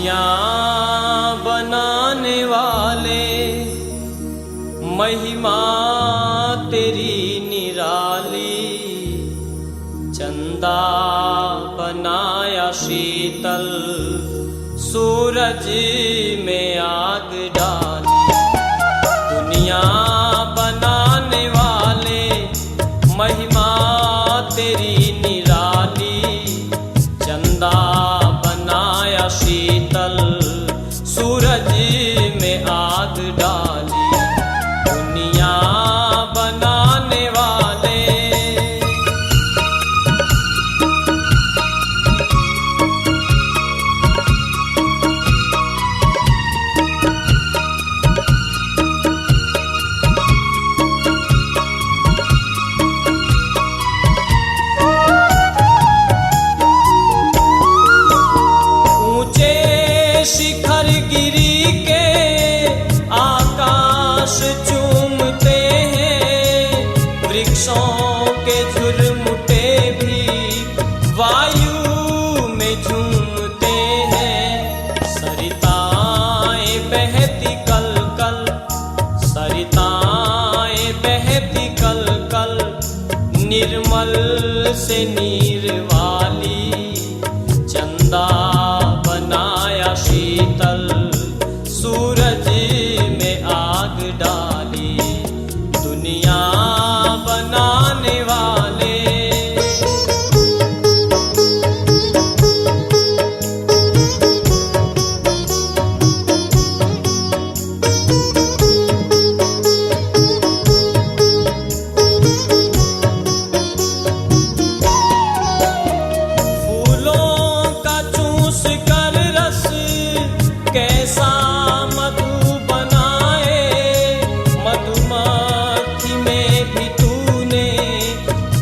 दुनिया बनाने वाले महिमा तेरी निराली। चंदा बनाया शीतल, सूरज में आग डाली। दुनिया बनाने वाले महिमा तेरी निराली। चंदा बनाया शीतल, सूरज में आग डाली। दुनिया बनाने वाले शिखर गिरी के आकाश चूमते हैं। वृक्षों के झुरमुटे भी वायु में झूमते हैं। सरिताएं बहती कल कल, सरिताएं बहती कल कल, निर्मल से नीर वाली। चंदा बनाया शीतल, सूरज में आग डाली। दुनिया बनाने वाले कैसा मधु बनाए। मधुमक्खी में भी तूने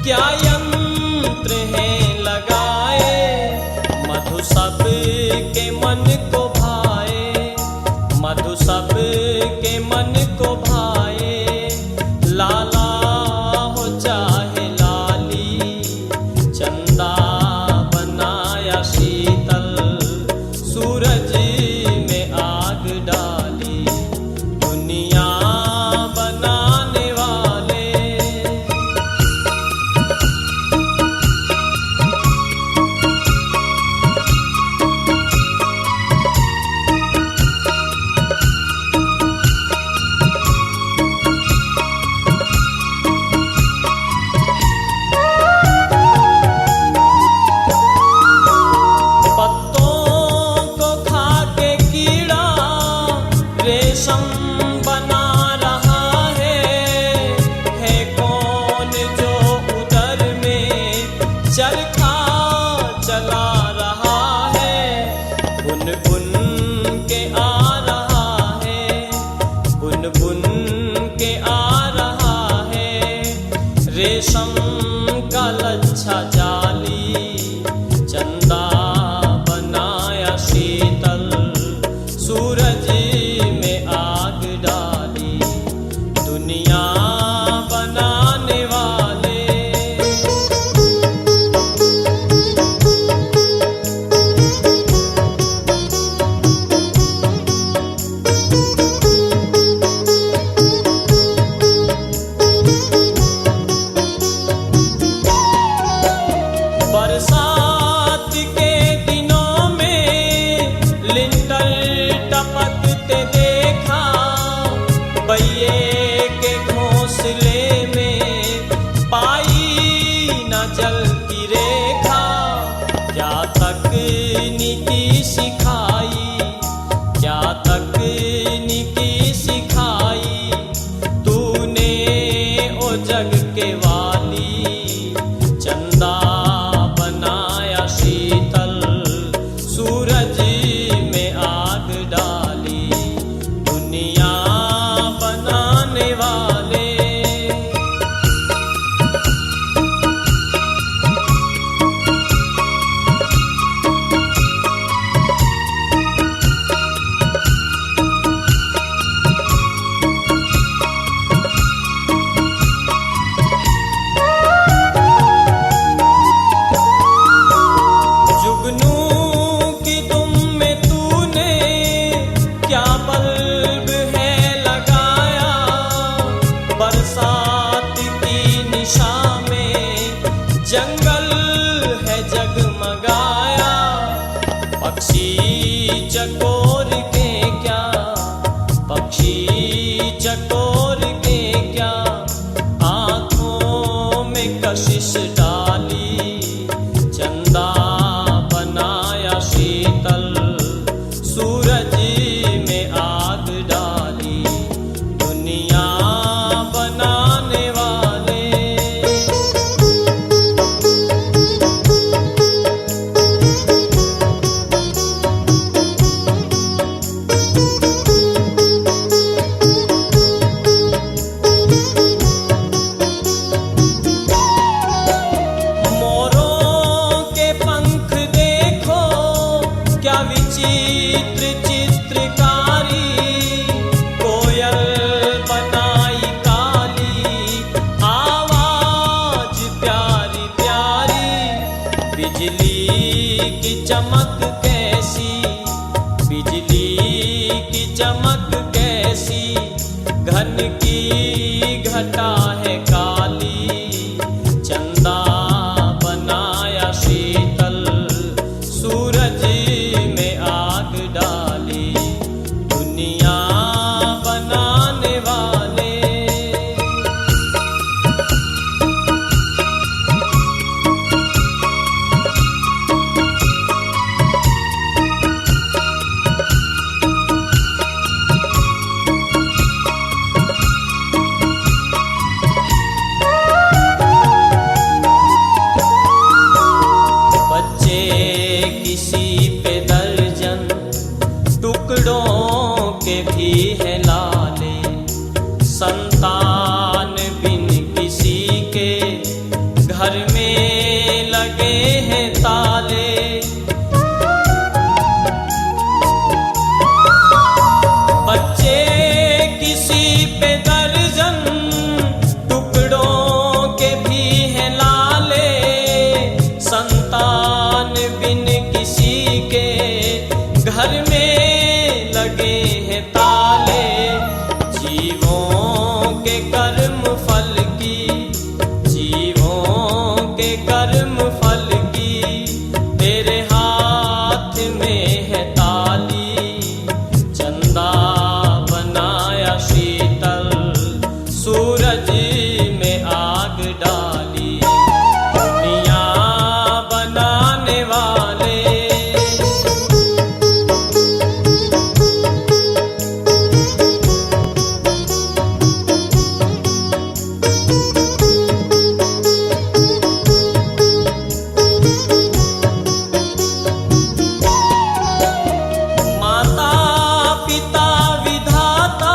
क्या यंत्र है लगाए। मधु सब के मन को भाए, मधु सब के मन को भाए। लाला हो चाहे लाली, चंदा बनाया शीतल, सूरज आग डाली। दुनिया बनाने वाले रेशम बना रहा है कौन जो उदर में चरखा चला रहा है। बुन बुन के आ रहा है, बुन बुन के आ रहा है। रेशम का लच्छा जाली। चंदा बनाया शीतल, सूरज में आग डाली। दुनिया बनाने वाले बरसात के दिनों में लिंटर टपकते देखा। बैये के घोंसले में पाई न जल की रेखा। क्या तकनीकी सिखाई, क्या तकनीकी सिखाई तूने ओ जग के वाली। चंदा बना बिजली की चमक कैसी, बिजली की चमक कैसी, घन की घटा है काली। चंदा बनाया शीतल, सूरज में आग डाली, दुनिया बनाने वाले। किसी पे दर्जन टुकड़ों के भी है लाले, संतान बिन किसी के घर में लगे हैं ताले। बच्चे किसी पे दर्जन टुकड़ों के भी है लाले, संतान बिन किसी के घर में लगे हैं ताले। जीवों के कर्म फल की, जीवों के कर्म फल की, तेरे हाथ में है ताली। चंदा बनाया शीतल, सूरज में आग डाली, दुनिया बनाने वाले। माता पिता विधाता,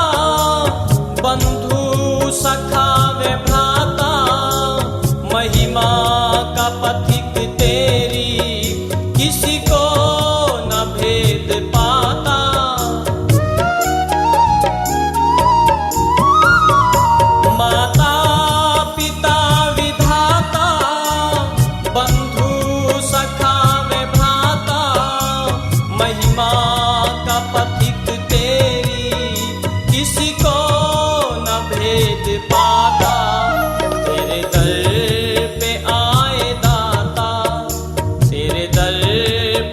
बंधु सखा व भ्राता, महिमा का पथिक तेरी, किसी को न भेद पाता। माता पिता विधाता, बंधु सखा व भ्राता, महिमा का पथिक तेरी, किसी को न भेद पाता। तेरे दर पे आए दाता, तेरे दर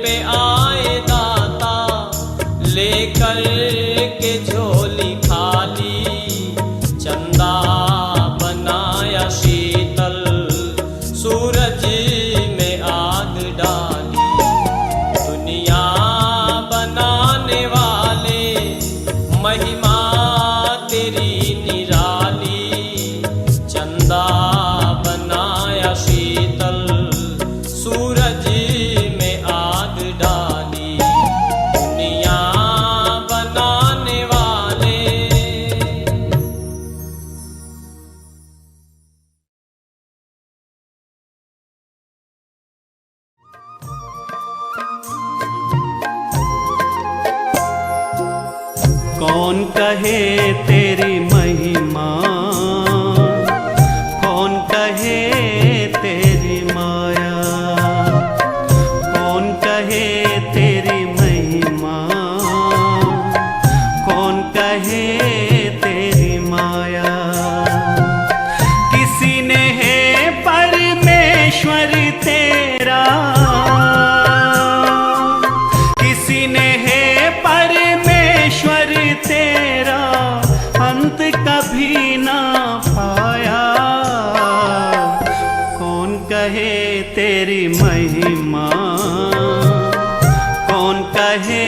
पे आए दाता, लेकर के झोली खाली। चंदा बनाया शीतल, सूरज में आग डाली, दुनिया बनाने वाले। महिमा तेरी निराली, चंदा बनाया शीतल, सूरज में आग डाली, दुनिया बनाने वाले। कौन कहे तेरी महिमा, कौन कहे तेरी माया, कौन कहे तेरी महिमा, कौन कहे तेरी माया। किसी ने है परमेश्वर तेरा, किसी ने है परमेश्वर तेरा, अंत कभी ना पाया। कौन कहे तेरी महिमा, कौन कहे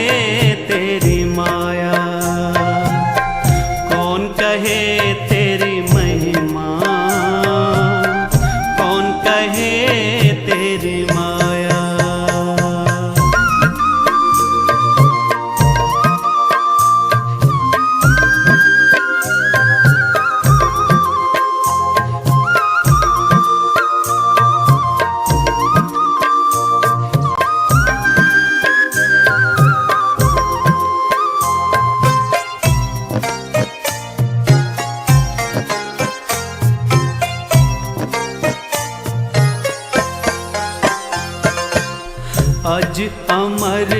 तेरी माया, कौन कहे तेरी महिमा, कौन कहे तेरी माया। अज अमर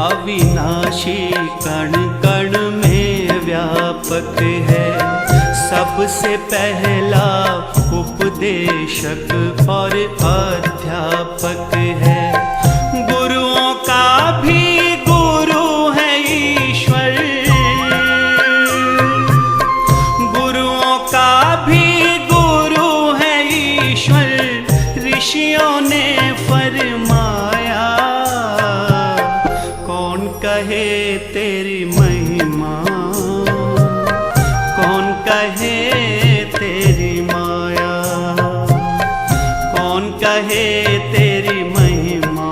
अविनाशी कण कण में व्यापक है। सबसे पहला उपदेशक और अध्यापक है। गुरुओं का भी गुरु है ईश्वर, गुरुओं का भी गुरु है ईश्वर। ऋषियों ने फरमाया, कौन कहे तेरी महिमा, कौन कहे तेरी माया, कौन कहे तेरी महिमा,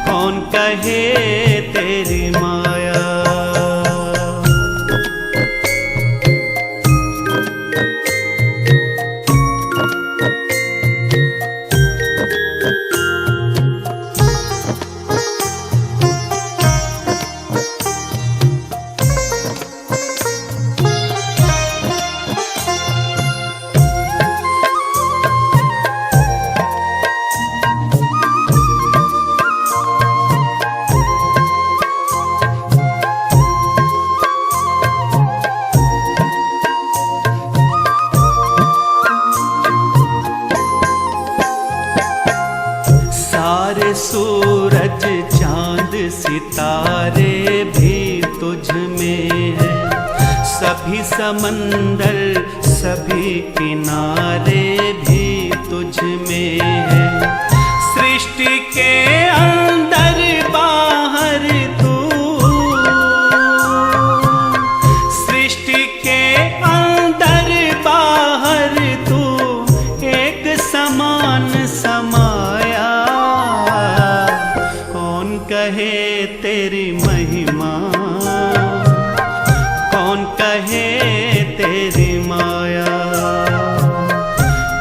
कौन कहे तेरी माया। सारे सूरज चांद सितारे भी तुझ में है। सभी समंदर सभी किनारे भी तुझ में है। सृष्टि के अंदर बाहर तू, सृष्टि के अंदर बाहर तू एक समान समाया। कौन कहे तेरी महिमा, कौन कहे तेरी माया,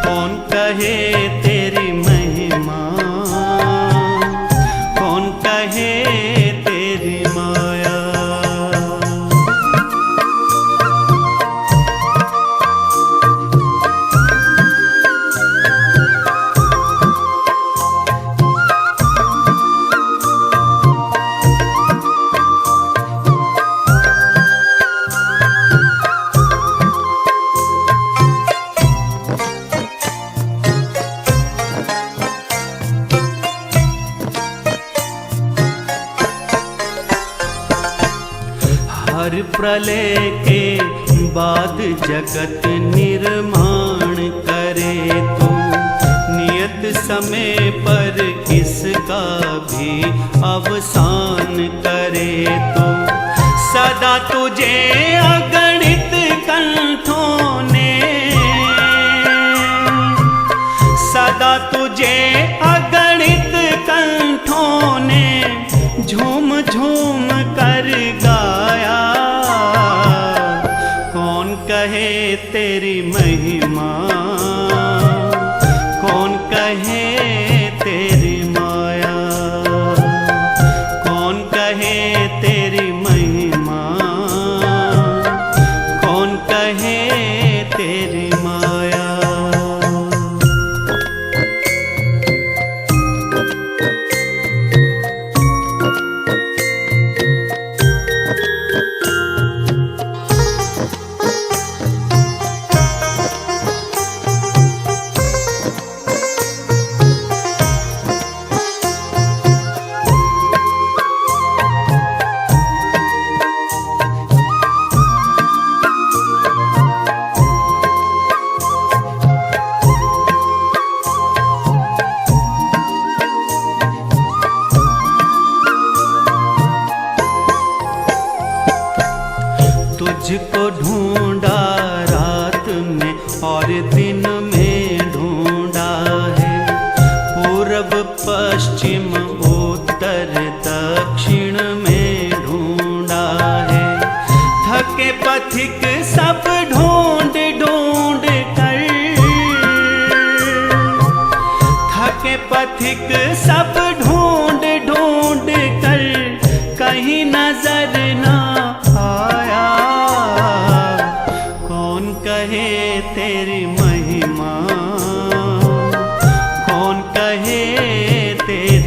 कौन कहे तेरी महिमा, कौन कहे तेरी माया। हर प्रलय के बाद जगत निर्माण करे तू। नियत समय पर इसका भी अवसान करे तू। सदा तुझे अगणित कंठों ने, सदा तुझे अगणित कंठों ने झूम झूम कर गाया। कौन कहे तेरी महिमा, कौन कहे तेरी माया, कौन कहे तेरी महिमा, कौन कहे तेरी माया। तुझको ढूंढा रात में और दिन में ढूंढा है। पूरब पश्चिम उत्तर दक्षिण में ढूंढा है। थके पथिक सब ढूंढ ढूंढ कर, थके पथिक सब ढूंढ ढूंढ कर कहीं नजर ना आया। कौन कहे तेरी महिमा, कौन कहे तेरी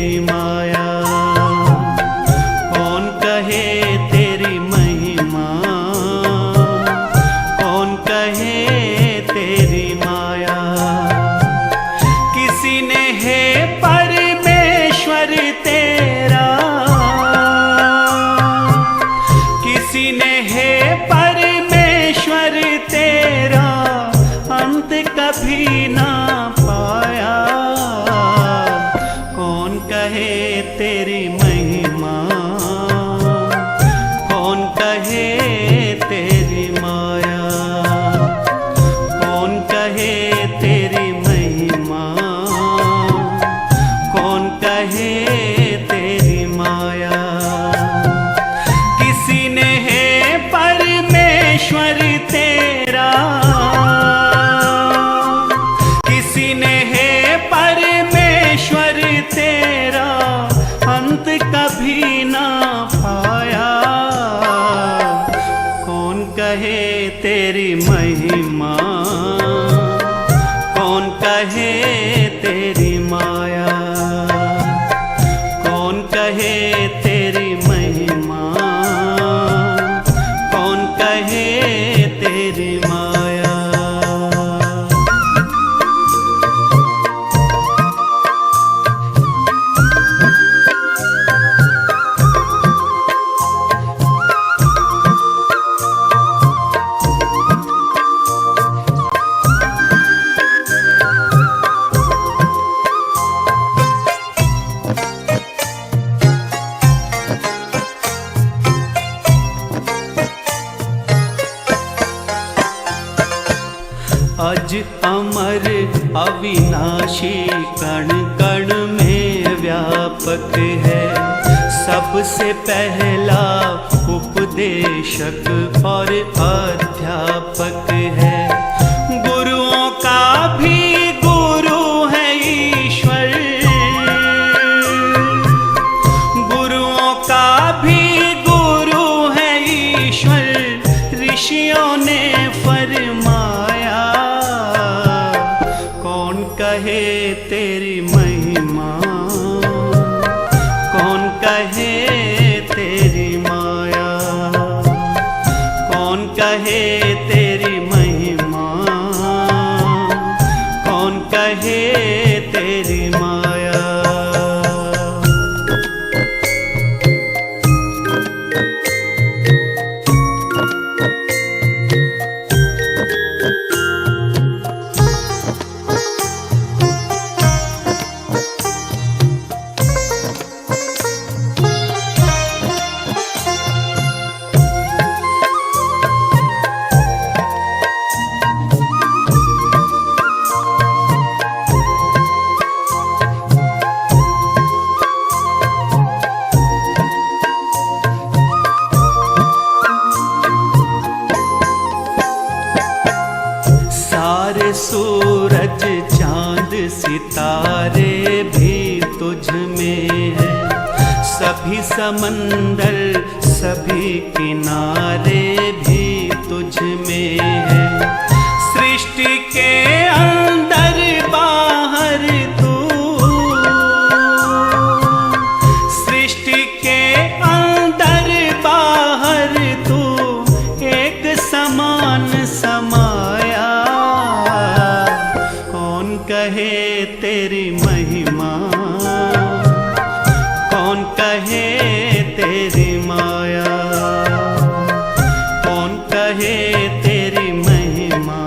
तेरी महिमा, कौन कहे तेरी माया, कौन कहे तेरी महिमा, कौन कहे तेरी माया। किसी ने है परमेश्वर तेरा, किसी ने है परमेश्वर तेरा, अंत कभी ना पाया। कौन कहे तेरी महिमा, कौन कहे तेरी माया, कौन कहे तेरी महिमा, कौन कहे तेरी माया। अज अमर अविनाशी कण कण में व्यापक है, सबसे पहला उपदेशक और अध्यापक है। गुरुओं का भी गुरु है ईश्वर, गुरुओं का भी गुरु है ईश्वर। ऋषियों ने फरमाया, कौन कहे तेरी महिमा, कौन कहे तेरी माया, कौन कहे तेरी महिमा, कौन कहे तेरी माया। सारे सूरज चांद सितारे भी तुझ में है, सभी समंदर सभी किनारे भी तुझ में है। सृष्टि के अंदर बाहर तू, सृष्टि के अंदर बाहर तू एक समान समाया। कौन कहे तेरी महिमा, कौन कहे तेरी माया, कौन कहे तेरी महिमा,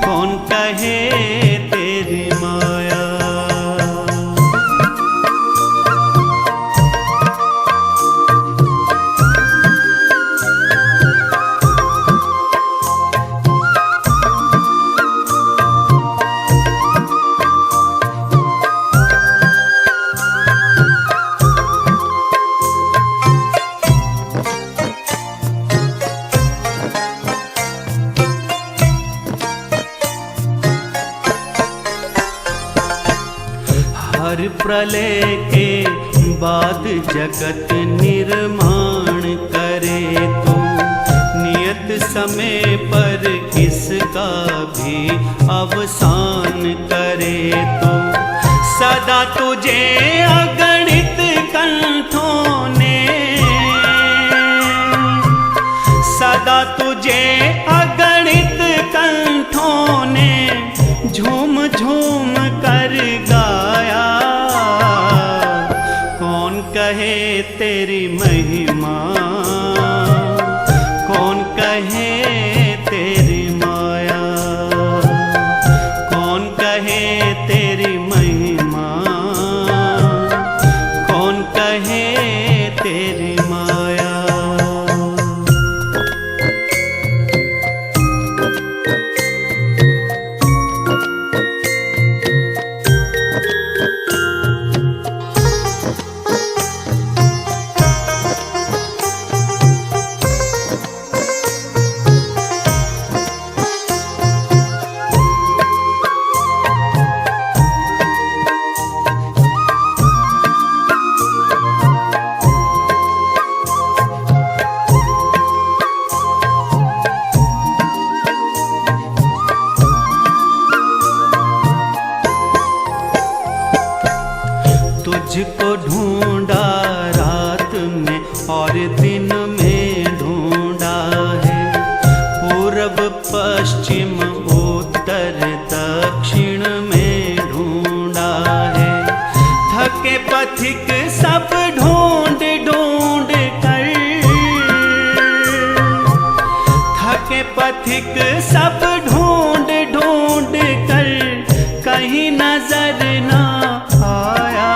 कौन कहे तेरी माया। हर प्रलय के बाद जगत निर्माण करे तो, नियत समय पर इसका भी अवसान करे तो। सदा तुझे अगणित कंठों ने, सदा तुझे अगणित कंठों ने झूम झूम कर गाया। कौन कहे तेरी महिमा, कौन कहे तेरी माया, कौन कहे तेरी महिमा, तुझको ढूंढा रात में और दिन में ढूंढा है, पूरब पश्चिम उत्तर दक्षिण में ढूंढा है। थके पथिक सब ढूंढ ढूंढ कर, थके पथिक सब ढूंढ ढूंढ कर कहीं नजर ना आया।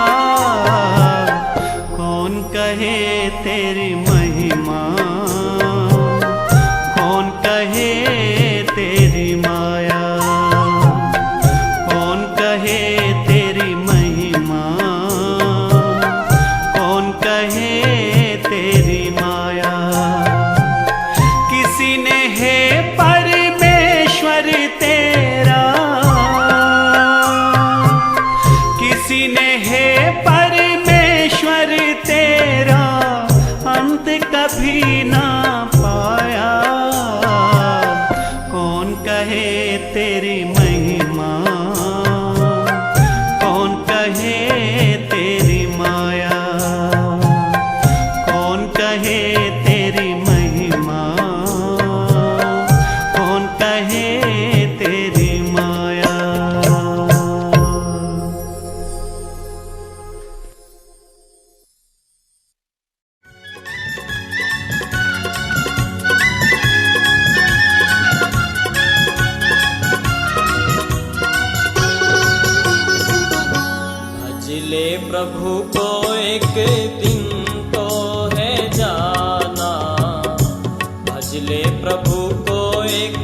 कौन कहे तेरी महिमा, कौन कहे तेरी माया, कौन कहे तेरी महिमा, कौन कहे तेरी माया। किसी ने है परमेश्वर तेरा, किसी ने है परमेश्वर तेरा अंत कभी ना पाया। कौन कहे तेरी महिमा, कौन कहे तेरी माया, कौन कहे तेरी महिमा, कौन कहे तेरी माया। भजले प्रभु को एक दिन तो है जाना, भजले प्रभु को एक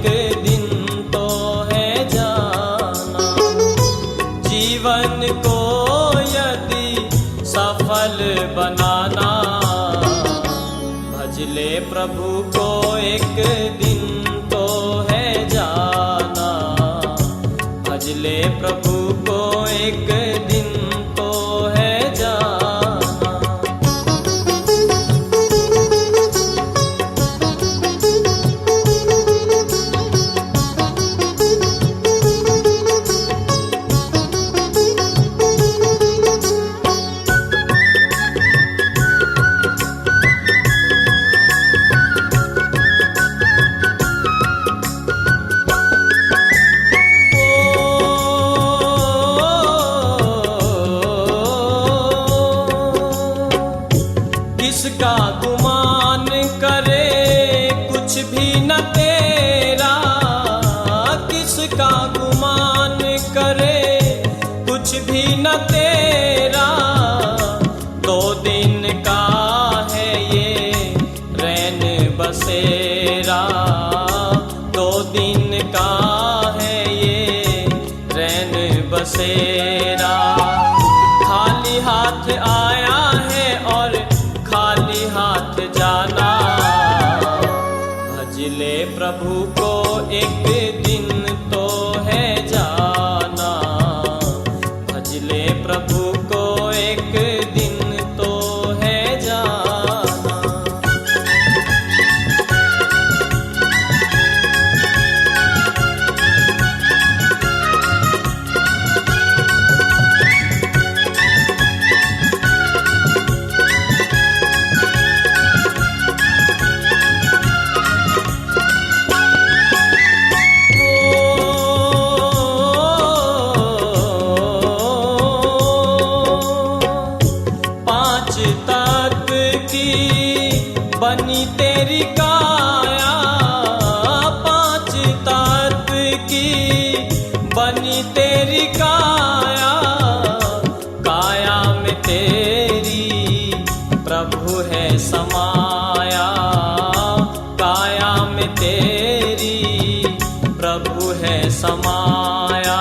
दिन तो है जाना। जीवन को यदि सफल बनाना, भजले प्रभु को एक दिन तो है जाना, भजले प्रभु को एक दिन तो है जाना। किसका गुमान करे कुछ भी न तेरा, किसका गुमान करे कुछ भी न तेरा। 2 दिन का है ये रैन बसेरा, 2 दिन का है ये रैन बसेरा। खाली हाथ आया है और खाली हाथ जाना, भजले प्रभु को एक दिन तो है जाना, भजले प्रभु को एक दिन तो है जाना। बनी तेरी काया, 5 तत्व की बनी तेरी काया। काया में तेरी प्रभु है समाया, काया में तेरी प्रभु है समाया।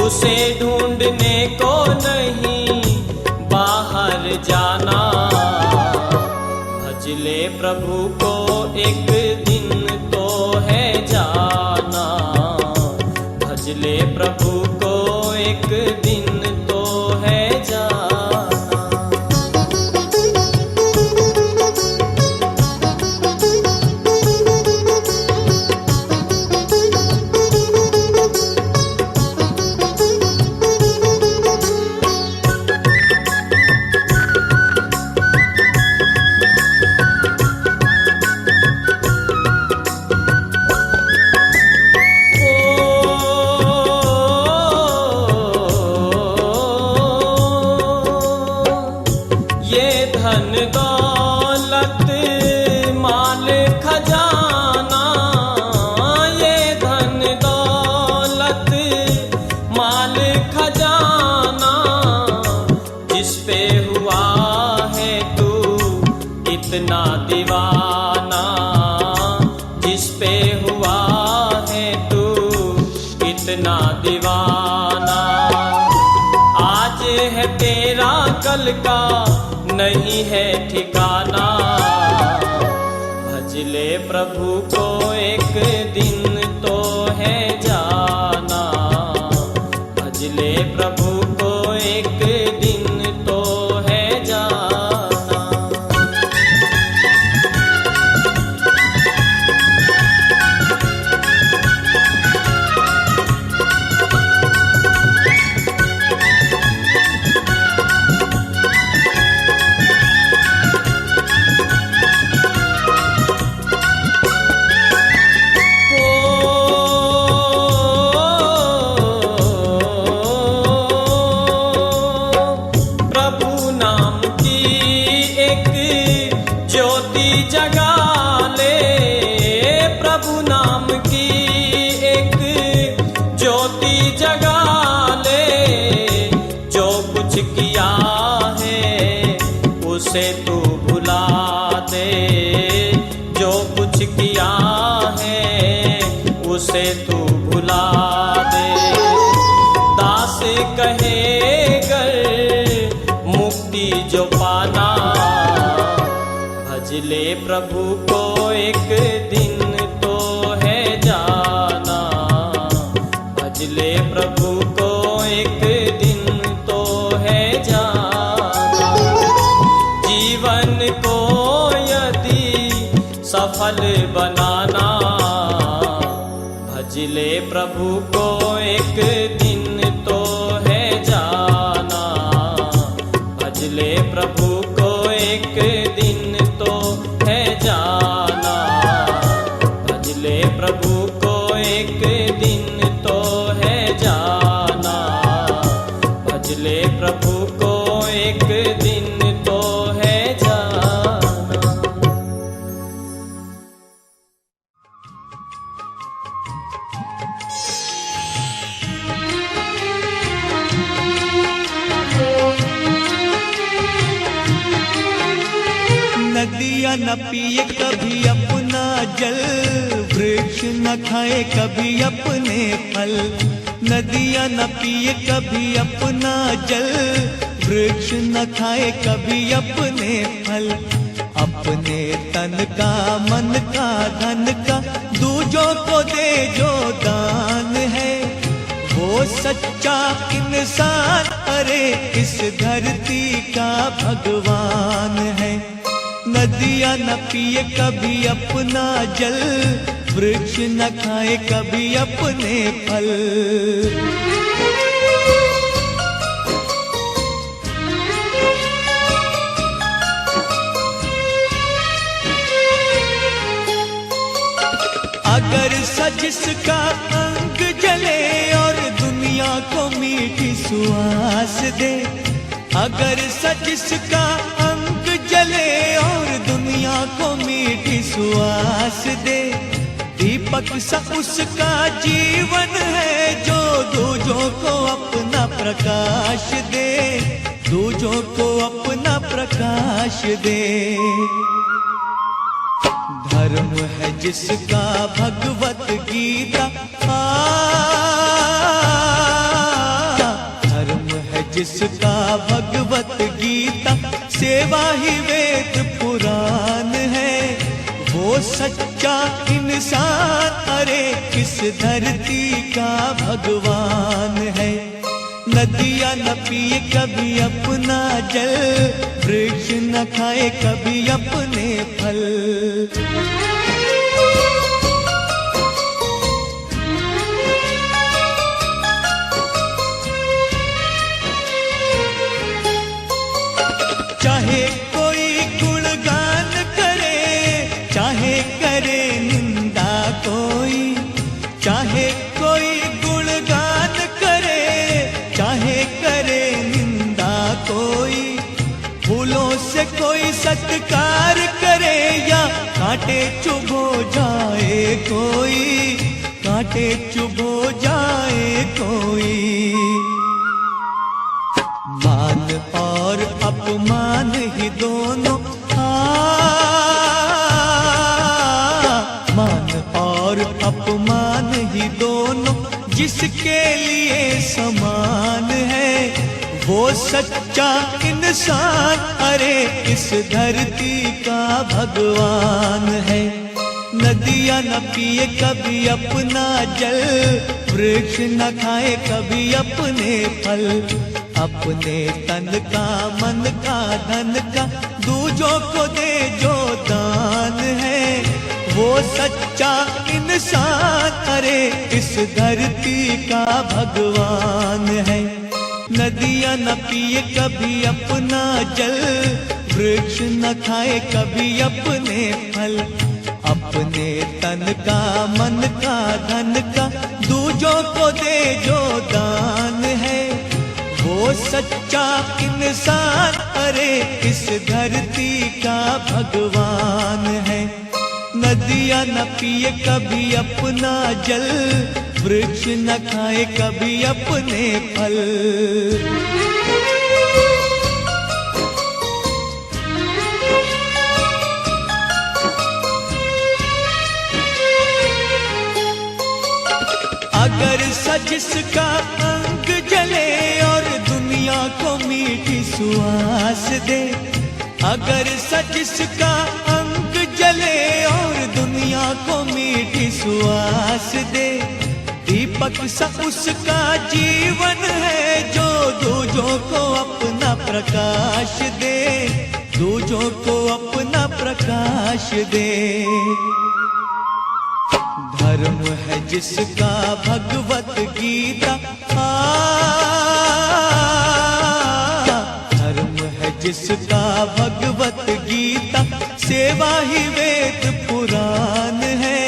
उसे ढूंढने को नहीं बाहर जाना, भजले प्रभु को एक दिन तो है जाना, भजले प्रभु को एक दिन तो है जाना। धन दौलत माल खजाना, ये धन दौलत माल खजाना, जिस पे हुआ है तू इतना दीवाना, जिस पे हुआ है तू इतना दीवाना। आज है तेरा कल का नहीं है ठिकाना, भज ले प्रभु को एक दिन तो है जाना, भज ले प्रभु को एक दिन तो है जाना। जगा ले प्रभु नाम की एक ज्योति जगा ले, जो कुछ किया है उसे तू भुला दे, जो कुछ किया है उसे तू भुला दे। दास कहे गर मुक्ति जो पाना, भज ले प्रभु को एक दिन तो है जाना, भज ले प्रभु को एक दिन तो है जाना। जीवन को यदि सफल बनाना, भज ले प्रभु को एक दिन तो है जाना, भज ले प्रभु को एक दिन तो है जाना, भज ले प्रभु को एक दिन तो है जाना, भज ले प्रभु को एक दिन तो है जाना। नदियाँ न पिए कभी अपना जल, वृक्ष न खाए कभी अपने फल। नदियाँ न पिए कभी अपना जल, वृक्ष न खाए कभी अपने फल। अपने तन का मन का धन का दूजों को दे जो दान है, वो सच्चा इंसान अरे इस धरती का भगवान है। नदियाँ न पिए कभी अपना जल, वृक्ष न खाए कभी अपने फल। अगर सजिस का अंग जले और दुनिया को मीठी सुहास दे, अगर सजिस का अंग जले और दुनिया को मीठी सुहास दे, दीपक सा उसका जीवन है जो दूजों को अपना प्रकाश दे, दूजों को अपना प्रकाश दे। धर्म है जिसका भगवत गीता, धर्म है जिसका भगवत गीता, सेवा ही वेद पुराण है, वो सच्चा इंसान अरे किस धरती का भगवान है। नदियाँ न पिए कभी अपना जल, वृक्ष न खाए कभी अपने फल। चाहे कोई गुणगान करे, चाहे करे निंदा कोई, चाहे कोई गुणगान करे, चाहे करे निंदा कोई, फूलों से कोई सत्कार करे या कांटे चुभो जाए कोई, कांटे चुभो जाए कोई। मान और अपमान ही दोनों, मान और अपमान ही दोनों जिसके लिए समान है, वो सच्चा इंसान अरे इस धरती का भगवान है। नदियाँ न पिए कभी अपना जल, वृक्ष न खाए कभी अपने फल, अपने तन का मन का धन का दूजों को दे जो दान है, वो सच्चा इंसान अरे इस धरती का भगवान है। नदियाँ न पिए कभी अपना जल, वृक्ष न खाए कभी अपने फल, अपने तन का मन का धन का दूजों को दे जो दान है, वो सच्चा इंसान अरे इस धरती का भगवान है। नदियाँ न पिए कभी अपना जल, वृक्ष न खाए कभी अपने फल। अगर जिसका अंग जले और दुनिया को मीठी सुवास दे, अगर जिसका अंग जले और दुनिया को मीठी सुवास दे, दीपक सा उसका जीवन है जो दूजों को अपना प्रकाश दे, दूजों को अपना प्रकाश दे। धर्म है जिसका भगवत गीता, धर्म है जिसका भगवत गीता, सेवा ही वेद पुराण है,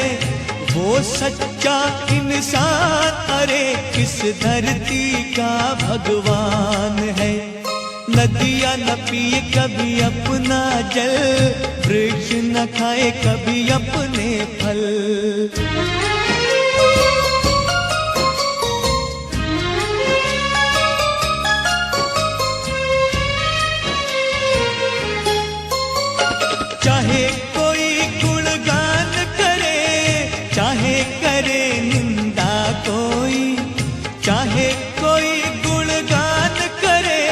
वो सच्चा इंसान अरे इस धरती का भगवान है। नदियाँ न पिए कभी अपना जल, वृक्ष न खाए कभी अपने फल। चाहे कोई गुणगान करे, चाहे करे निंदा कोई, चाहे कोई गुणगान करे,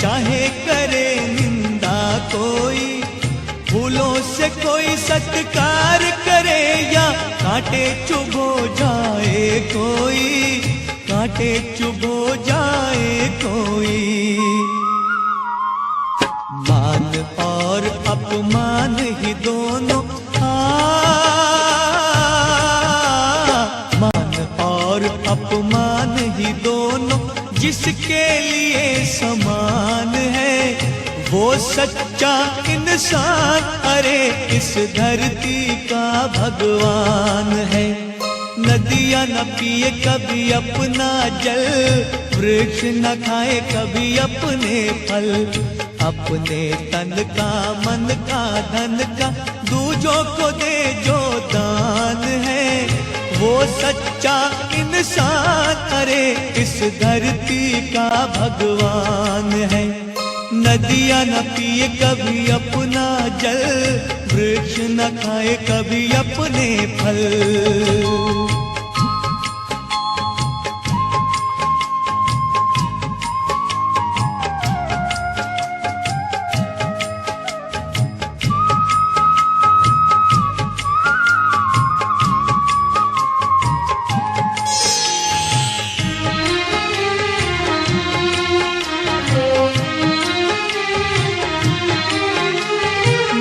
चाहे करे निंदा कोई, फूलों से कोई सत्कार करे या कांटे चुभो जाए कोई, कांटे चुभो जाए कोई। मान और अपमान ही दोनों, मान और अपमान ही दोनों जिसके लिए समान है, वो सच्चा इंसान अरे इस धरती का भगवान है। नदियाँ न पिए कभी अपना जल, वृक्ष न खाए कभी अपने फल, अपने तन का मन का धन का दूजों को दे जो दान है, वो सच्चा इंसान अरे इस धरती का भगवान है। नदियाँ न पिए कभी अपना जल, वृक्ष न खाए कभी अपने फल।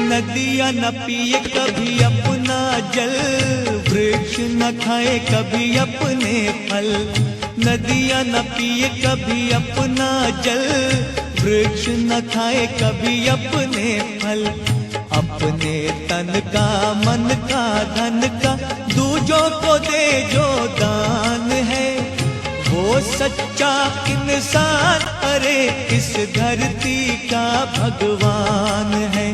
नदियाँ न पिए कभी अपना जल, वृक्ष न खाए कभी अपने फल। नदियाँ न पिए कभी अपना जल, वृक्ष न खाए कभी अपने फल, अपने तन का मन का धन का दूजों को दे जो दान है, वो सच्चा इंसान अरे इस धरती का भगवान है।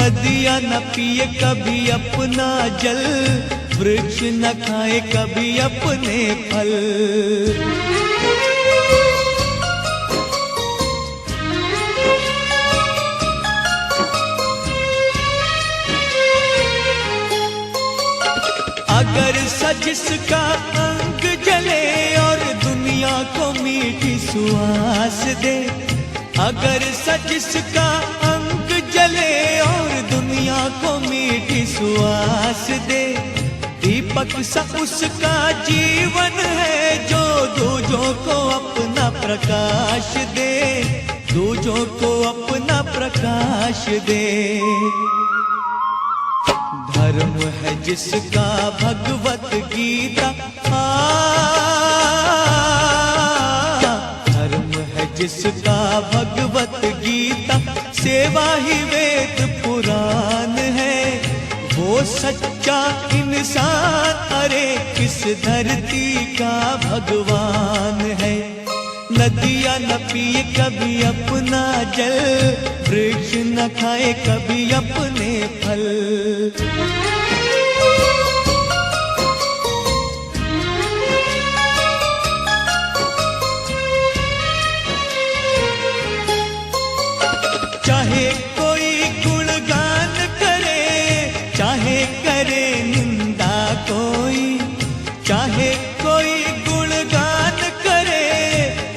नदियाँ न पिए कभी अपना जल, वृक्ष न खाए कभी अपने फल। अगर जिसका अंग जले और दुनिया को मीठी सुहास दे, अगर जिसका अंग जले और दुनिया को मीठी सुहास दे, दीपक सा उसका जीवन है जो दूजों को अपना प्रकाश दे, दूजों को अपना प्रकाश दे। धर्म है जिसका भगवत गीता, धर्म है जिसका भगवत गीता, सेवा ही वेद पुराण है, वो सच्चा इंसान अरे किस धरती का भगवान है। नदियाँ न पिए कभी अपना जल, वृक्ष न खाए कभी अपने फल। चाहे कोई गुणगान करे, चाहे करे निंदा कोई, चाहे कोई गुणगान करे,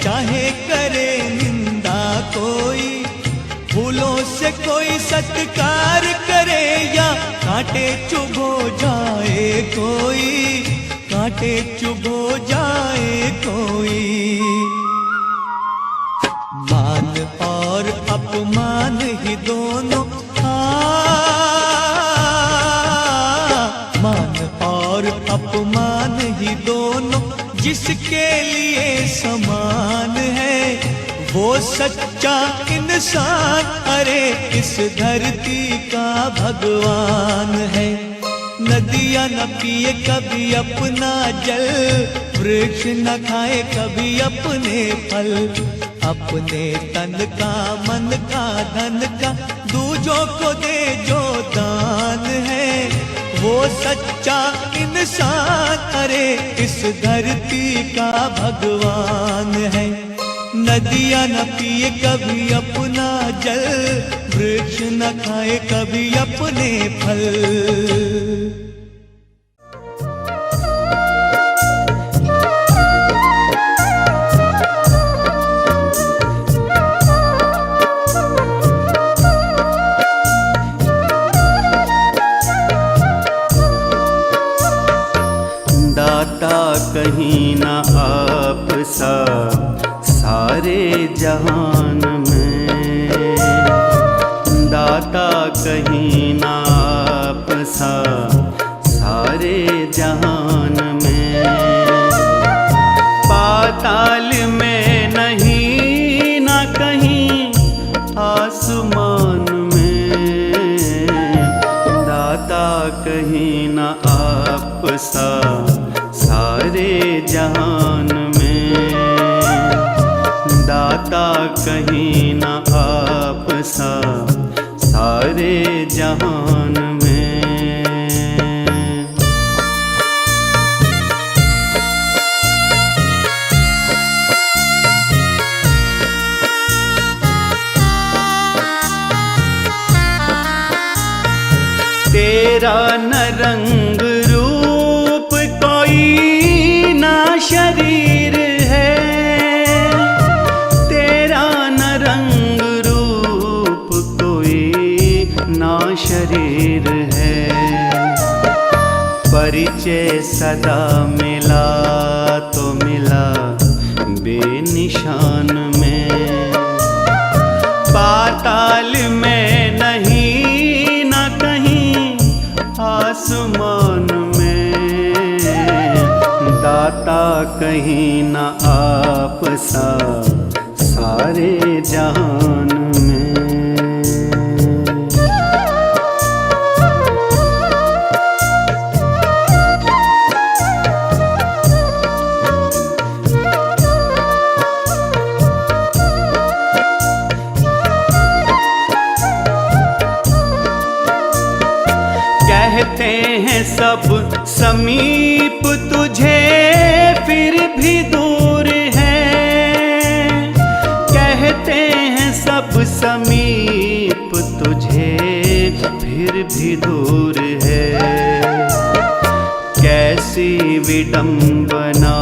चाहे करे निंदा कोई, फूलों से कोई सत्कार करे या कांटे चुभो जाए कोई, कांटे चुभो जाए कोई। मान और अपमान ही दोनों, मान और अपमान ही दोनों जिसके लिए समान है, वो सच्चा इंसान अरे इस धरती का भगवान है। नदियाँ न पिए कभी अपना जल, वृक्ष न खाए कभी अपने फल, अपने तन का मन का धन का दूजों को दे जो दान है, वो सच्चा इंसान अरे इस धरती का भगवान है। नदियाँ न पिए कभी अपना जल, वृक्ष न खाए कभी अपने फल। दाता कहीं न आप सा सारे जहान में, दाता कहीं न आप सा सारे जहान में, पाताल में नहीं न कहीं आसमान में, दाता कहीं न आप सा सारे जहान में, दाता कहीं न आप सा सारे जहान में। तेरा न रंग रूप कोई ना शरीर है, तेरा न रंग रूप कोई ना शरीर है, परिचय सदा मिला तो मिला बेनिशान में, पाताल में नहीं न कहीं आसमान में, दाता कहीं न आप सा सारे जहान में। हैं सब समीप तुझे फिर भी दूर है, कहते हैं सब समीप तुझे फिर भी दूर है। कैसी विडंबना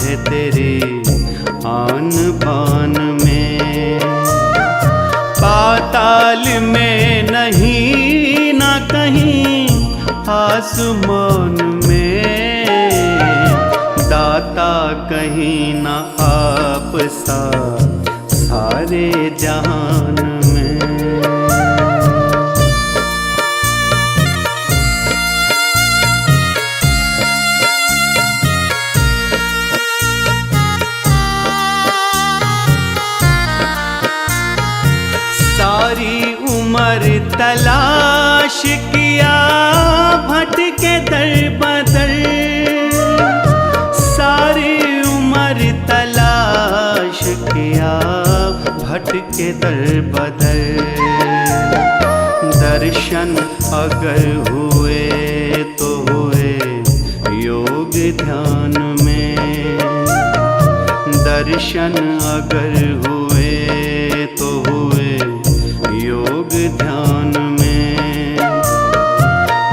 है तेरे आन बान में, पाताल में नहीं ना कहीं आसमान में, दाता कहीं ना आप सा सारे जहान में। सारी उम्र तलाश किया भटके दर बदर, सारी उम्र तलाश किया भटके दर बदर। दर्शन अगर हुए तो हुए योग ध्यान में, दर्शन अगर हुए तो हुए योग ध्यान में।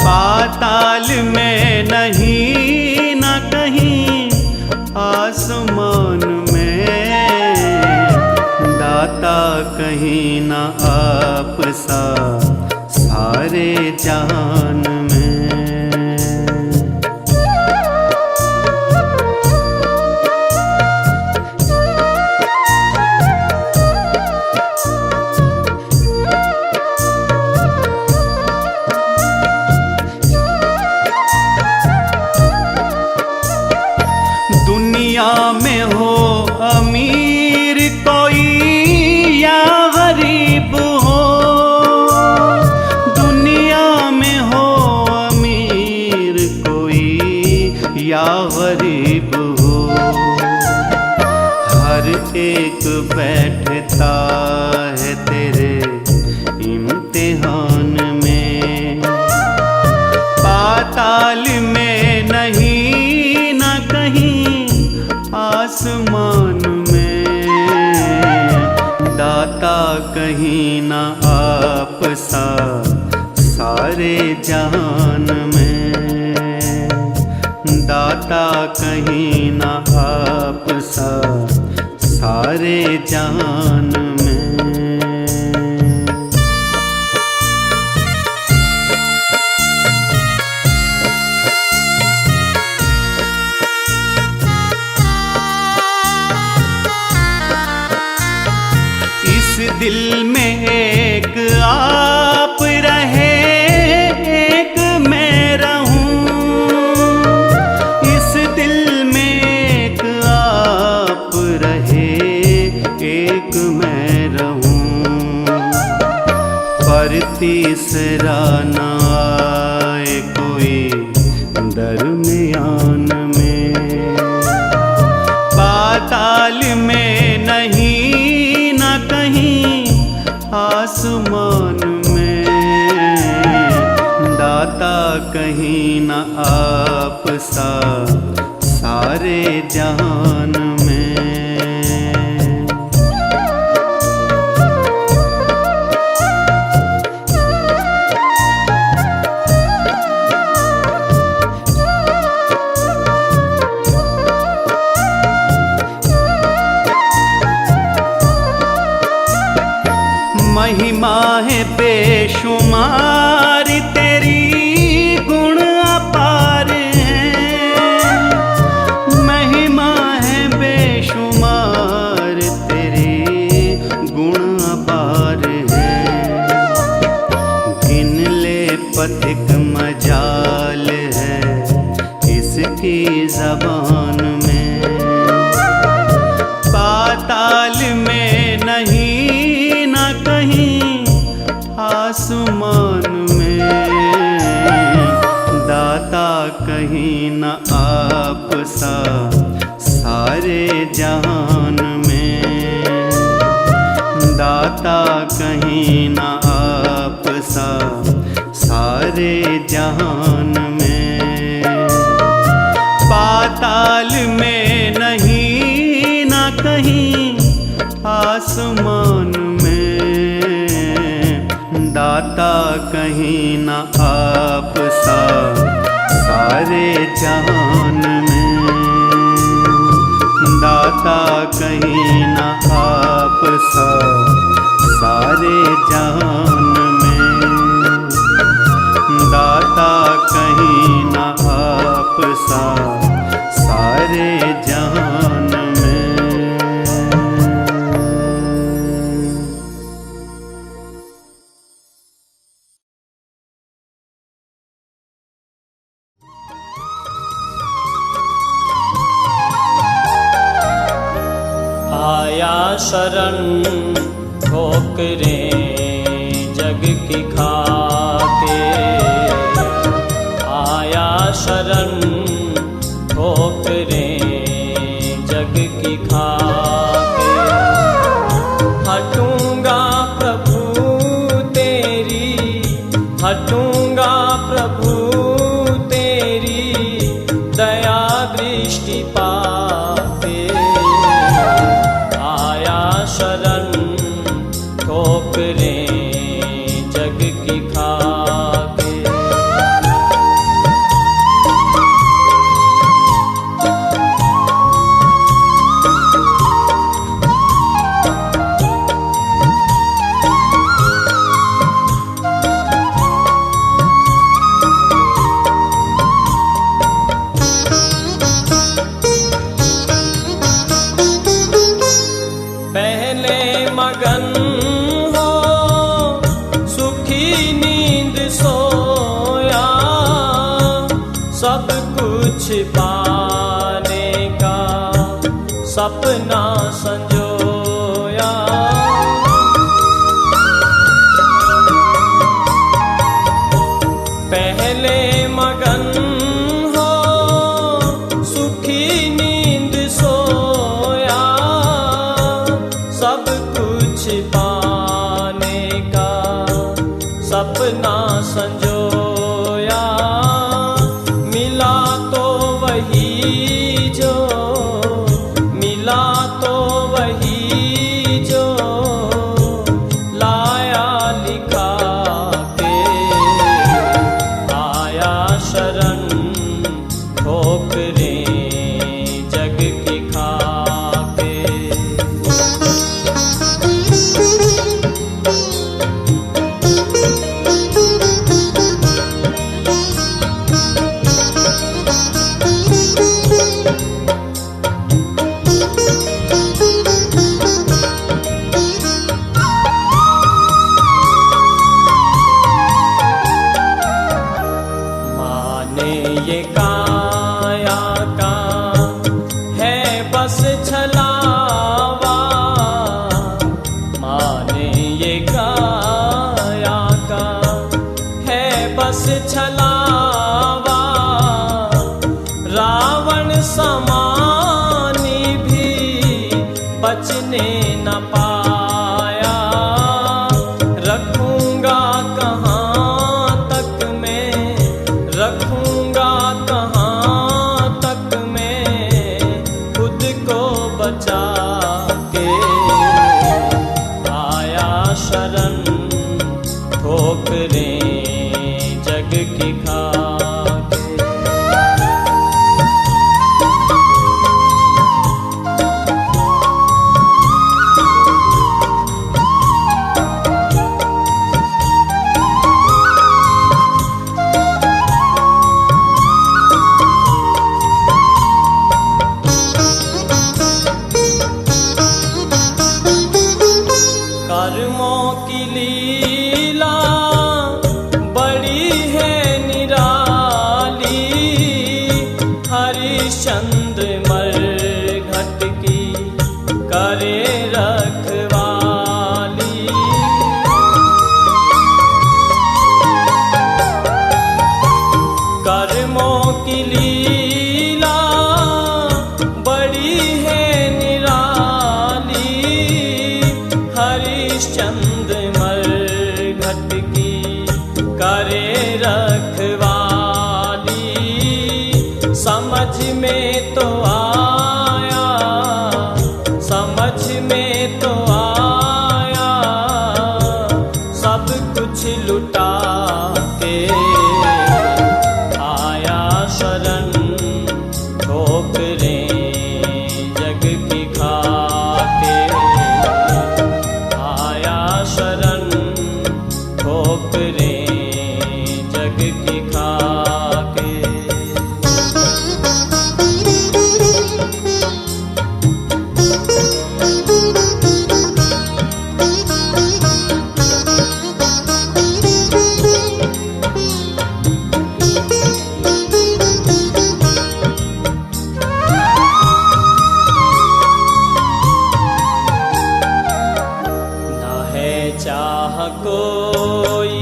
पाताल में नहीं ना कहीं आसमान में, दाता कहीं ना आप सा सारे जहान में। दुनिया में हो अमीर कोई या गरीब हो, दुनिया में हो अमीर कोई या गरीब हो, हर एक बैठता है तेरे इम्तिहान में। पाताल में नहीं ना कहीं आसमान में, दाता कहीं ना आप सा सारे जहान में, दाता कहीं ना आप सा सारे जहान में। दिल में एक आप रहे एक मैं रहूं, इस दिल में एक आप रहे एक मैं रहूं। पर तीसरा ना आए कोई दरमियान में, पाताल में नहीं ना कहीं आसमान में, दाता कहीं ना आप सा सारे जहान में। महिमा है बेशुमार तेरी गुण अपार हैं, महिमा है बेशुमार तेरी गुण अपार हैं। गिन ले पथिक मजाल है इसकी जबान में, पाताल में नहीं ना कहीं आसमान में, दाता कहीं ना आप सा सारे जहान में, दाता कहीं ना आप सा सारे सारे जहान में। पाताल में नहीं ना कहीं आसमान में, दाता कहीं ना आप सा सारे जहान में। दाता कहीं ना आप सा सारे जहान में। दाता कहीं ना आप सा सारे जहान में। आया शरण ठोकरें जग की खाके, आया शरण ठोकरें जग की खाके। हटूंगा प्रभु तेरी, हटूंगा प्रभु तेरी दया दृष्टि पाके। आया शरण ठोकरें जग की खाके। पहले मगन हो सुखी नींद सोया, सब कुछ पाने का सपना संजोया। पहले मगन हो सुखी नींद सोया, सब कुछ पाने का सपना संजोया। मिला तो वही जो, मिला तो वही जो लाया लिखा के। आया शरण ठोकरें जग की खाके। माने ये काया का है बस छलावा, माने ये काया का है बस छलावा। रावण समानी भी बचने न पाया। रखूंगा कहाँ तक मैं, रखूंगा कहाँ तक मैं खुद को बचा के। आया शरण ठोकरें जग की खाके। कर्मों की लीला बड़ी है निराली, हरिश्चंद्र मरघट की करे रखवाली। कर्मों की लीला बड़ी है निराली, हरिश्चंद्र मरघट की करे रखवाली। कोई,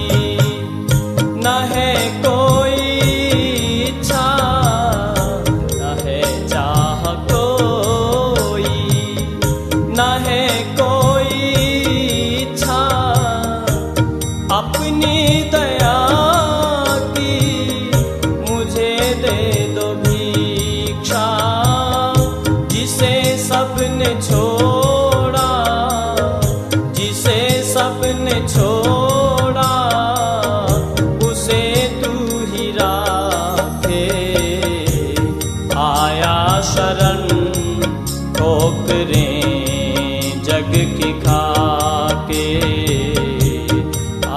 न है कोई इच्छा, न है चाह कोई, न है कोई इच्छा, अपनी दया की मुझे दे दो भिक्षा। जिसे सबने छोड़ा, जिसे सबने छोड़ा, उसे तू ही राखे। आया शरण ठोकरें जग की खाके,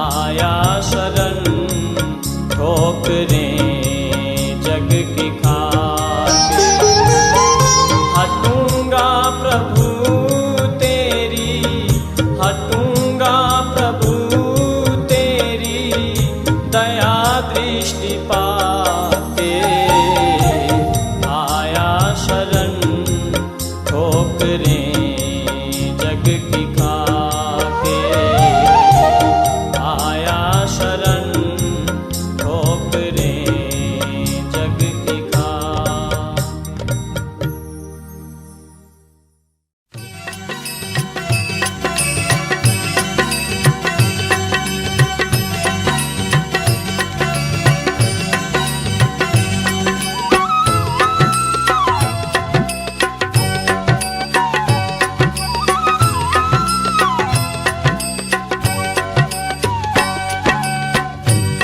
आया शरण ठोकरें जग की खाके। हटूंगा प्रभु तेरी, हटूंगा प्रभु तेरी दया दृष्टि पाके। आया शरण ठोकरें जग की खाके, आया शरण ठोकरें जग की खाके।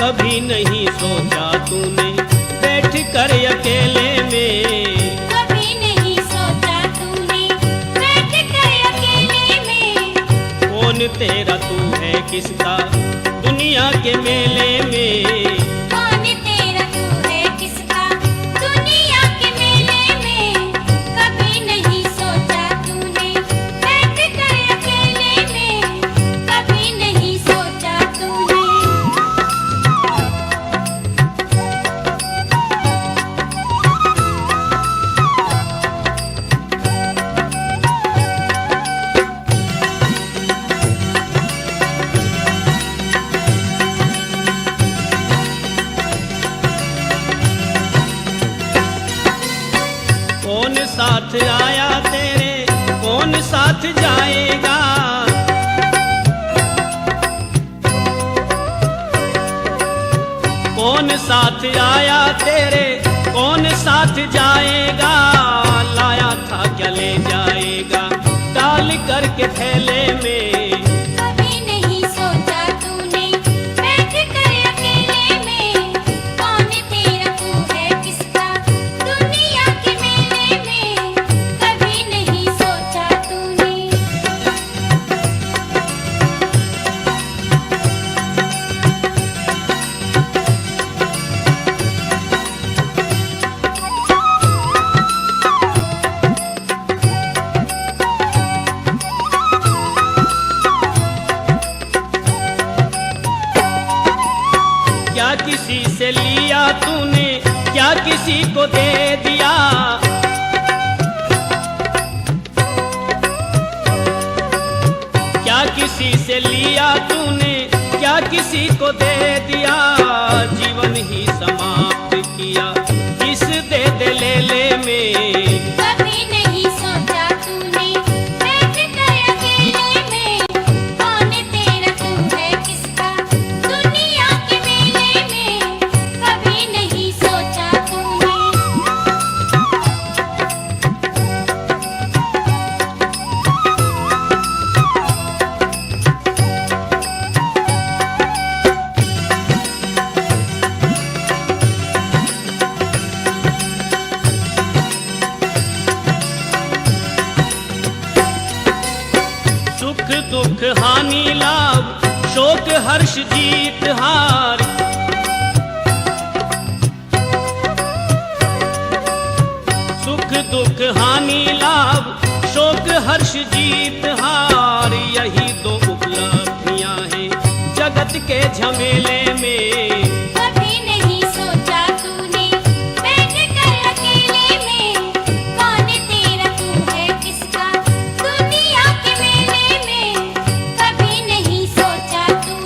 कभी नहीं सोचा तूने बैठ कर अकेले में, कभी नहीं सोचा तूने बैठ कर अकेले में। कौन तेरा तू है किसका दुनिया के मेले में। कौन तेरा तू है किसका दुनिया के मेले में। कभी नहीं सोचा तूने बैठ कर अकेले में, कभी नहीं सोचा तूने। कौन साथ आया तेरे, कौन साथ जाएगा। कौन साथ आया तेरे, कौन साथ जाएगा। लाया था क्या ले जाएगा डाल करके थैले में। कभी नहीं सोचा तूने बैठ कर अकेले में। कौन तेरा तू है किसका दुनिया के मेले में। कभी नहीं सोचा तूने। क्या किसी से लिया तूने, क्या किसी को दे दिया। क्या किसी से लिया तूने, क्या किसी को दे दिया। जीवन ही समाप्त किया इस दे दे ले ले में। कभी नहीं सोचा तूने बैठ कर अकेले में। कौन तेरा तू है किसका दुनिया के मेले में। कभी नहीं सोचा तूने। सुख दुख हानि लाभ शोक हर्ष जीत हार। सुख दुख हानि लाभ शोक हर्ष जीत हार। यही दो उपलब्धियां हैं जगत के झमेले में। कभी नहीं सोचा तूने बैठ कर अकेले में। कौन तेरा तू है किसका दुनिया के मेले में। कभी नहीं सोचा तूने।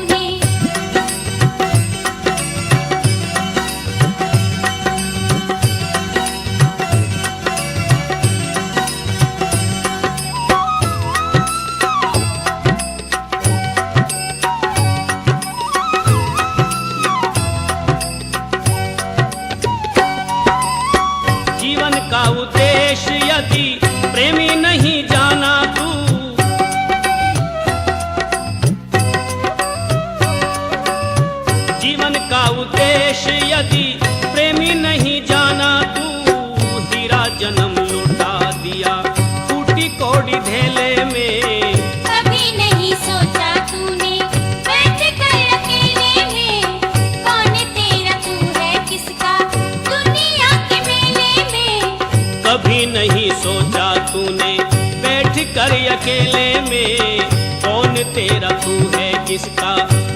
अकेले में, कौन तेरा तू है किसका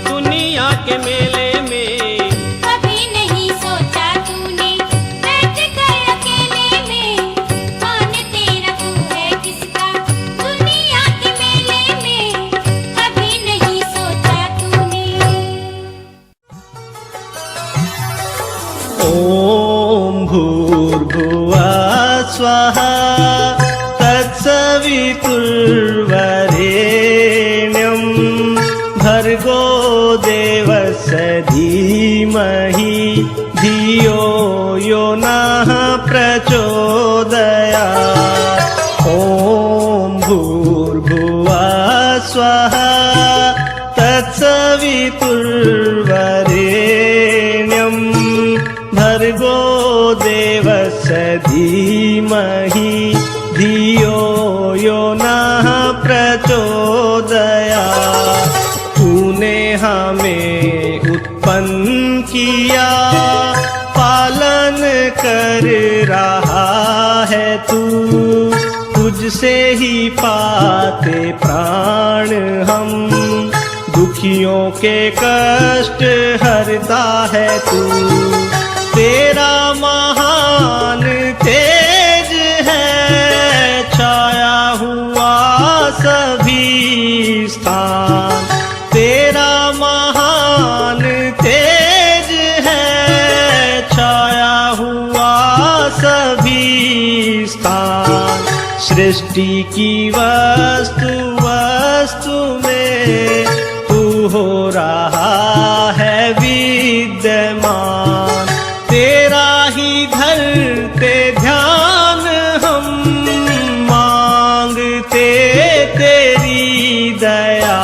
दुनिया के मेले में। कभी नहीं सोचा तूने बैठ कर अकेले में, कौन तेरा तू है किसका दुनिया के मेले में। कभी नहीं सोचा तूने। ॐ भूर्भुवः स्वः तत्सवितुर्वरेण्यं भर्गो देवस्य धीमहि धियो यो नः प्रचोदयात्। ॐ भूर्भुवः स्वः तत्सवितुर्वरेण्यं भर्गो देवस्य धीमहि धियो यो नः प्रचोदयात्। तूने हमें उत्पन्न किया, पालन कर रहा है तू, तुझसे ही पाते प्राण हम, दुखियों के कष्ट हरता है तू। तेरा महान तेज है छाया हुआ सभी स्थान, तेरा महान तेज है छाया हुआ सभी स्थान। सृष्टि की वस्तु वस्तु में तू हो रहा है विद्यमान, तेरा ही धरते ध्यान हम, मांगते तेरी दया।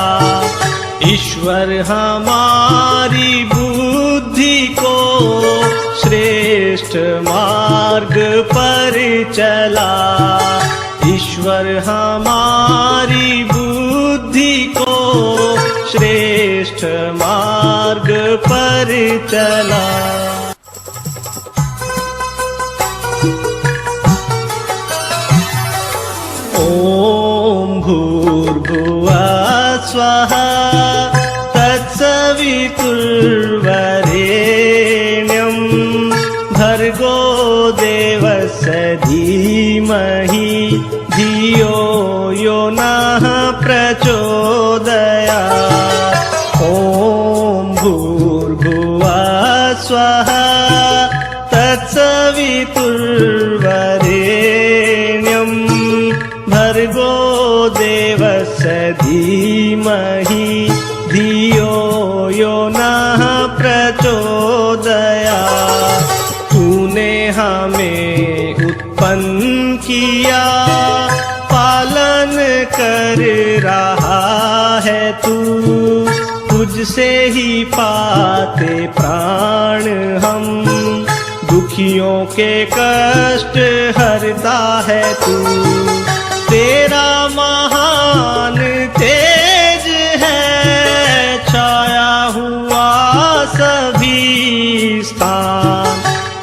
ईश्वर हमारी बुद्धि को श्रेष्ठ मार्ग पर चला, ईश्वर हमारी बुद्धि को श्रेष्ठ मार्ग पर चला। ॐ भूर्भुवः स्वः तत्सवितुर्वरेण्यं भर्गो देवस्य धीमहि धियो यो नः प्रचोदयात्। ॐ भूर्भुवः स्वः तत्सवितुर्वरेण्यं भर्गो देवस्य धीमहि धियो यो नः प्रचोदयात्। तूने हमें उत्पन्न किया, पालन कर रहा है तू, तुझसे ही पाते प्राण हम, दुखियों के कष्ट हरता है तू। तेरा महान तेज है छाया हुआ सभी स्थान,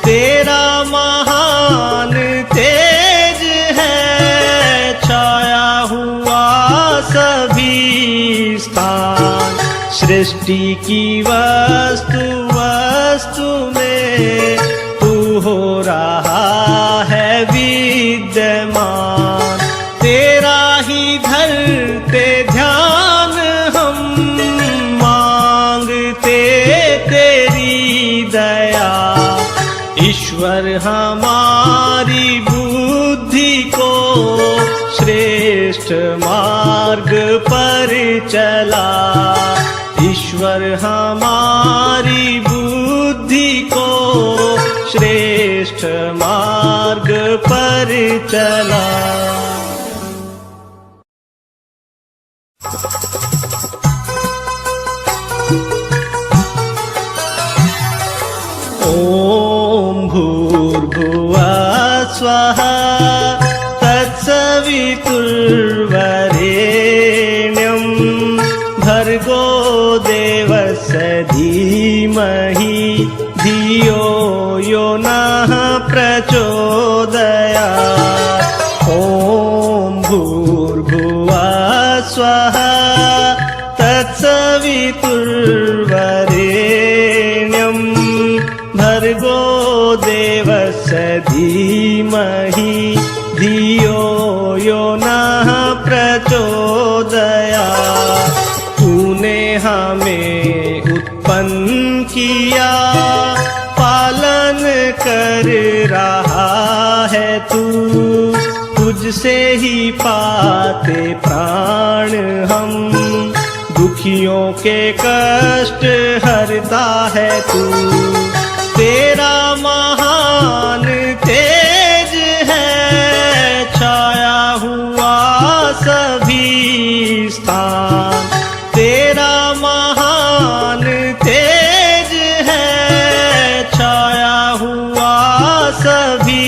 तेरा महान तेज है छाया हुआ सभी स्थान। सृष्टि की वस्तु वस्तु में तू हो रहा है विद्यमान, तेरा ही धरते ध्यान हम, मांगते तेरी दया। ईश्वर हमारी बुद्धि को श्रेष्ठ मार्ग पर चला, ईश्वर हमारी बुद्धि को श्रेष्ठ मार्ग पर चला। ॐ भूर्भुवः स्वः तत्सवितुर्वरेण्यं भर्गो देवस्य धीमहि धियो यो नः प्रचोदयात्। ॐ भूर्भुवः तत्सवितुर्वरेण्यं भर्गो देवस्य धीमहि धियो यो नः प्रचोदयात्। तूने हमें उत्पन्न किया, पालन कर रहा है तू, तुझसे ही पाते प्राण हम। दुखियों के कष्ट हरता है तू, तेरा महान तेज है छाया हुआ सभी स्थान। तेरा महान तेज है छाया हुआ सभी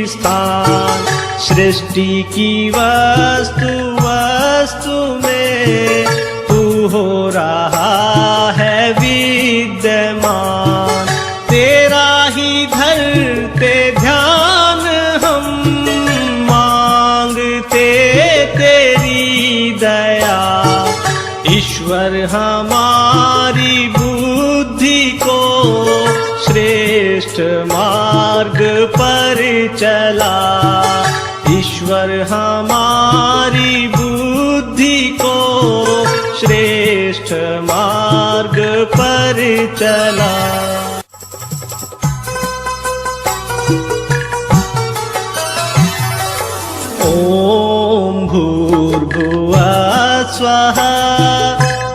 स्थान। सृष्टि की वस्तु वस्तु में तू हो रहा है विद्यमान। तेरा ही धरते ध्यान हम, मांगते तेरी दया। ईश्वर हमारी बुद्धि को श्रेष्ठ मार्ग पर चला। ईश्वर हमारी बुद्धि को श्रेष्ठ मार्ग पर चला। ओम भूर्भुवः स्वः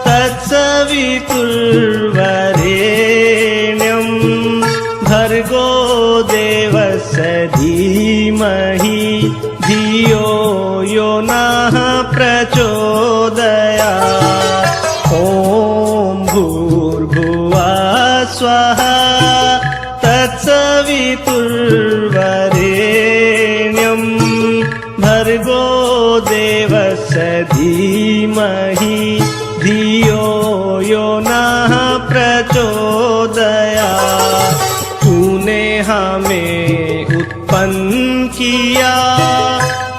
तत्सवितुर्वरेण्यं भर्गो देवस्य धीमहि धियो यो नः प्रचोदयात्। ओम भूर्भुवः स्वः तत्सवितुर्वरेण्यं भर्गो देवस्य धीमहि धियो यो नः प्रचोदयात्। तूने हमें उत्पन्न किया,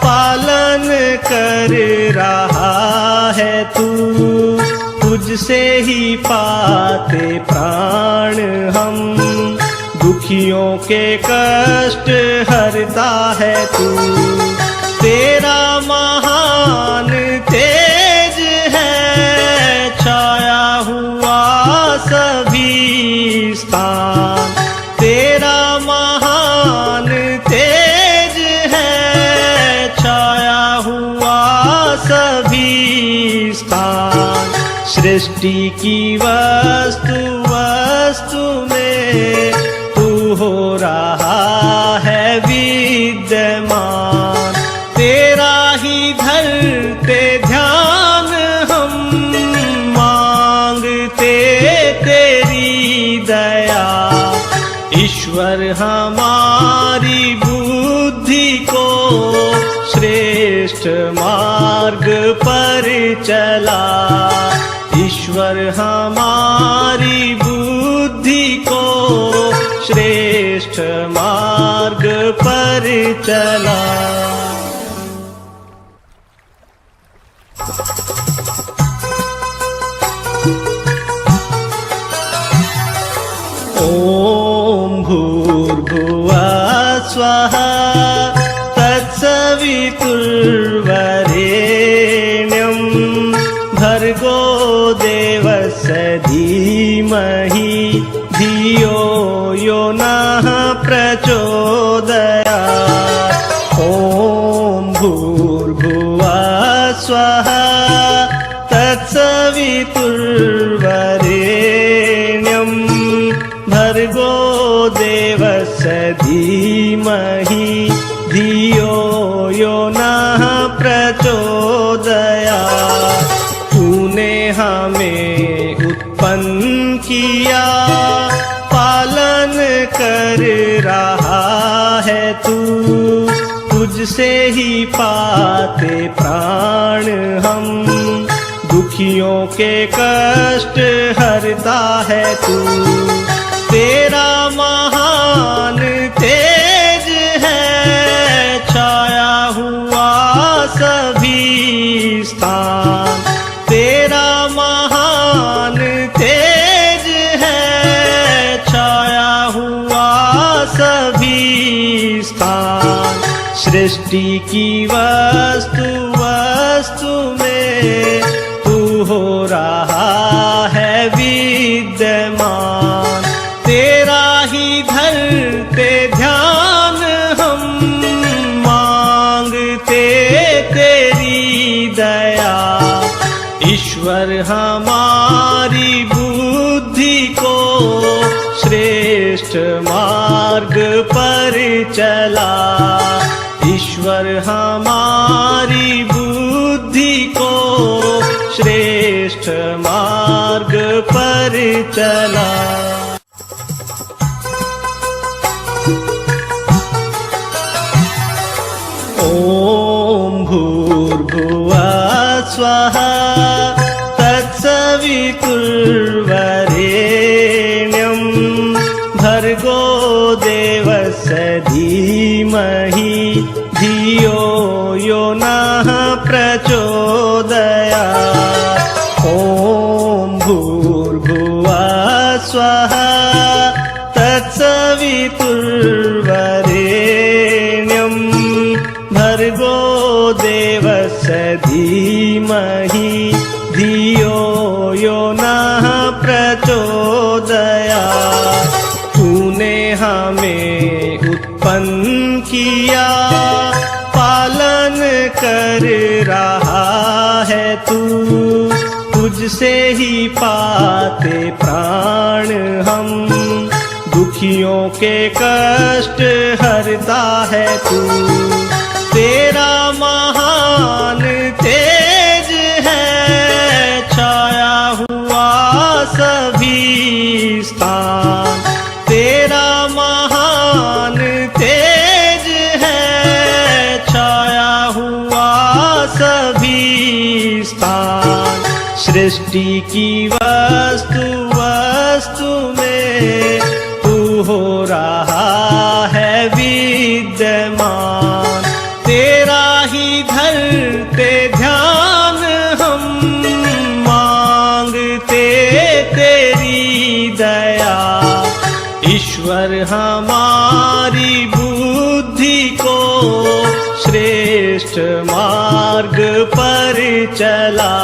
पालन कर रहा है तू, तुझसे ही पाते प्राण हम। दुखियों के कष्ट हरता है तू, तेरा महान तेज है छाया हुआ सभी स्थान। तेरा महान तेज है छाया हुआ सभी स्थान। सृष्टि की वस्तु वस्तु में तू हो रहा है विद्यमान। तेरा ही धरते ध्यान हम, मांगते तेरी दया। ईश्वर हमारी बुद्धि को श्रेष्ठ मार्ग पर चला। ईश्वर हमारी बुद्धि को श्रेष्ठ मार्ग पर चला। ओम भूर्भुवः स्वः तत्सवितुर्वरेण्यं भर्गो देवस्य धीमहि धियो यो नः प्रचोदयात्। ओम भूर्भुवः स्वः तत्सवितुर्वरेण्यं भर्गो देवस्य धीमहि धियो यो नः प्रचोदयात्। तूने हमें उत्पन्न किया, पालन कर रहा है तू, तुझसे ही पाते प्राण हम। दुखियों के कष्ट हरता है तू, तेरा महान तेज है छाया हुआ सभी स्थान। सृष्टि की वस्तु वस्तु में तू हो रहा है विद्यमान। तेरा ही धरते ध्यान हम मांगते तेरी दया। ईश्वर हमारी बुद्धि को श्रेष्ठ मार्ग पर चला। ईश्वर हमारी बुद्धि को श्रेष्ठ मार्ग पर चला। ओम भूर्भुवः स्वः तत्सवितुर्वरेण्यं भर्गो देवस्य धीमहि धियो यो नः प्रचोदयात्। ओम भूर्भुवः स्वः तत्सवितुर्वरेण्यं भर्गो देवस्य धीमहि धियो यो नः प्रचोदयात्। तूने हमें उत्पन्न किया, पालन कर रहा है तू। तुझसे ही पाते प्राण हम, दुखियों के कष्ट हरता है तू। तेरा महान तेज है छाया हुआ सभी स्थान। तेरा महान तेज है छाया हुआ सभी स्थान। सृष्टि की वस्तु वस्तु में तू हो रहा है विद्यमान। तेरा ही धरते ध्यान हम मांगते तेरी दया। ईश्वर हमारी बुद्धि को श्रेष्ठ मार्ग पर चला।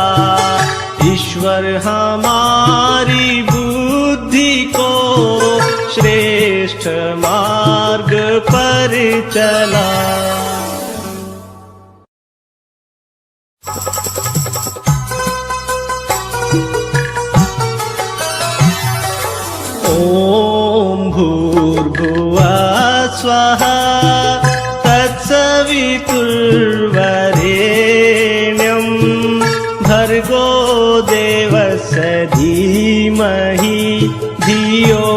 ईश्वर हमारी बुद्धि को श्रेष्ठ मार्ग पर चला। ओम भूर्भुवः स्वः तत्सवितुर्वरेण्यं भर्गो देवस्य धीमहि धियो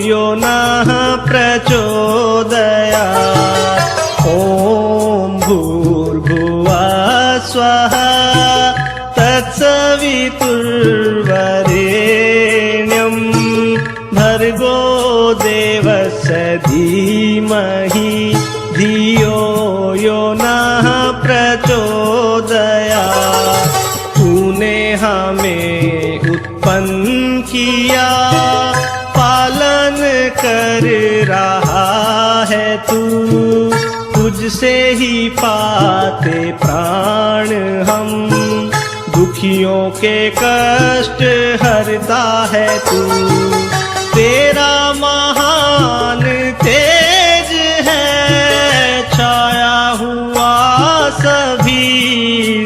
यो नः प्रचोदयात्। ओम भूर्भुवः स्वः तत्सवितुर्वरेण्यं भर्गो देवस्य धीमहि धियो यो नः प्रचोदयात्। तूने हमें उत्पन्न किया, पालन कर रहा है तू। तुझसे ही पाते प्राण हम, दुखियों के कष्ट हरता है तू। तेरा महान तेज है छाया हुआ सभी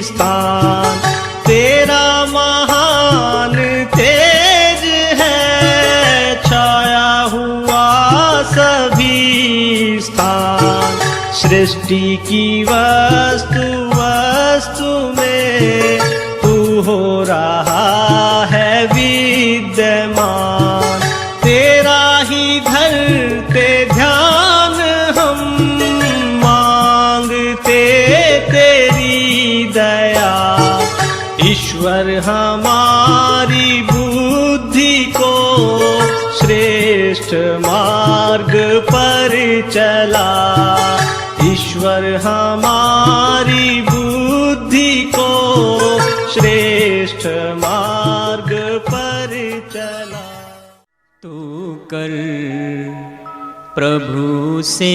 स्थान। तेरा महान तेज है छाया हुआ सभी स्थान। सृष्टि की वस्तु वस्तु में तू हो रहा है विद्यमान। तेरा ही धरते ध्यान हम मांगते तेरी दया। ईश्वर हमारी बुद्धि को श्रेष्ठ मार्ग पर चला। ईश्वर हमारी बुद्धि को श्रेष्ठ मार्ग पर चला। तू कर प्रभु से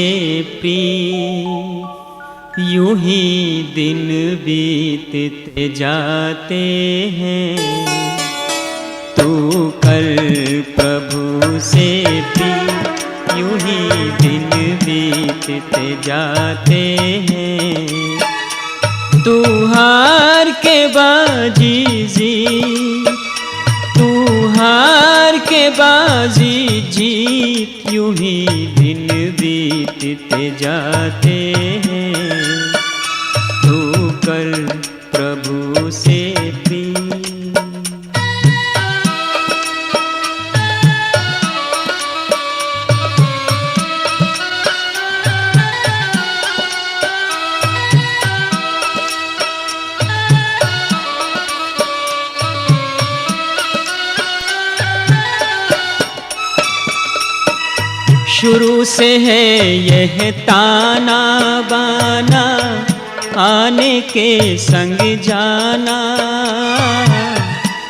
प्रीत यूं ही दिन बीतते जाते हैं। तू कर प्रभु से प्रीत, यूं ही दिन बीतते जाते हैं। तू हार के बाजी जीत, तू हार के बाजी जीत, यूं ही दिन बीतते जाते हैं। तू कर प्रभु से प्रीत। शुरू से है यह ताना बाना, आने के संग जाना।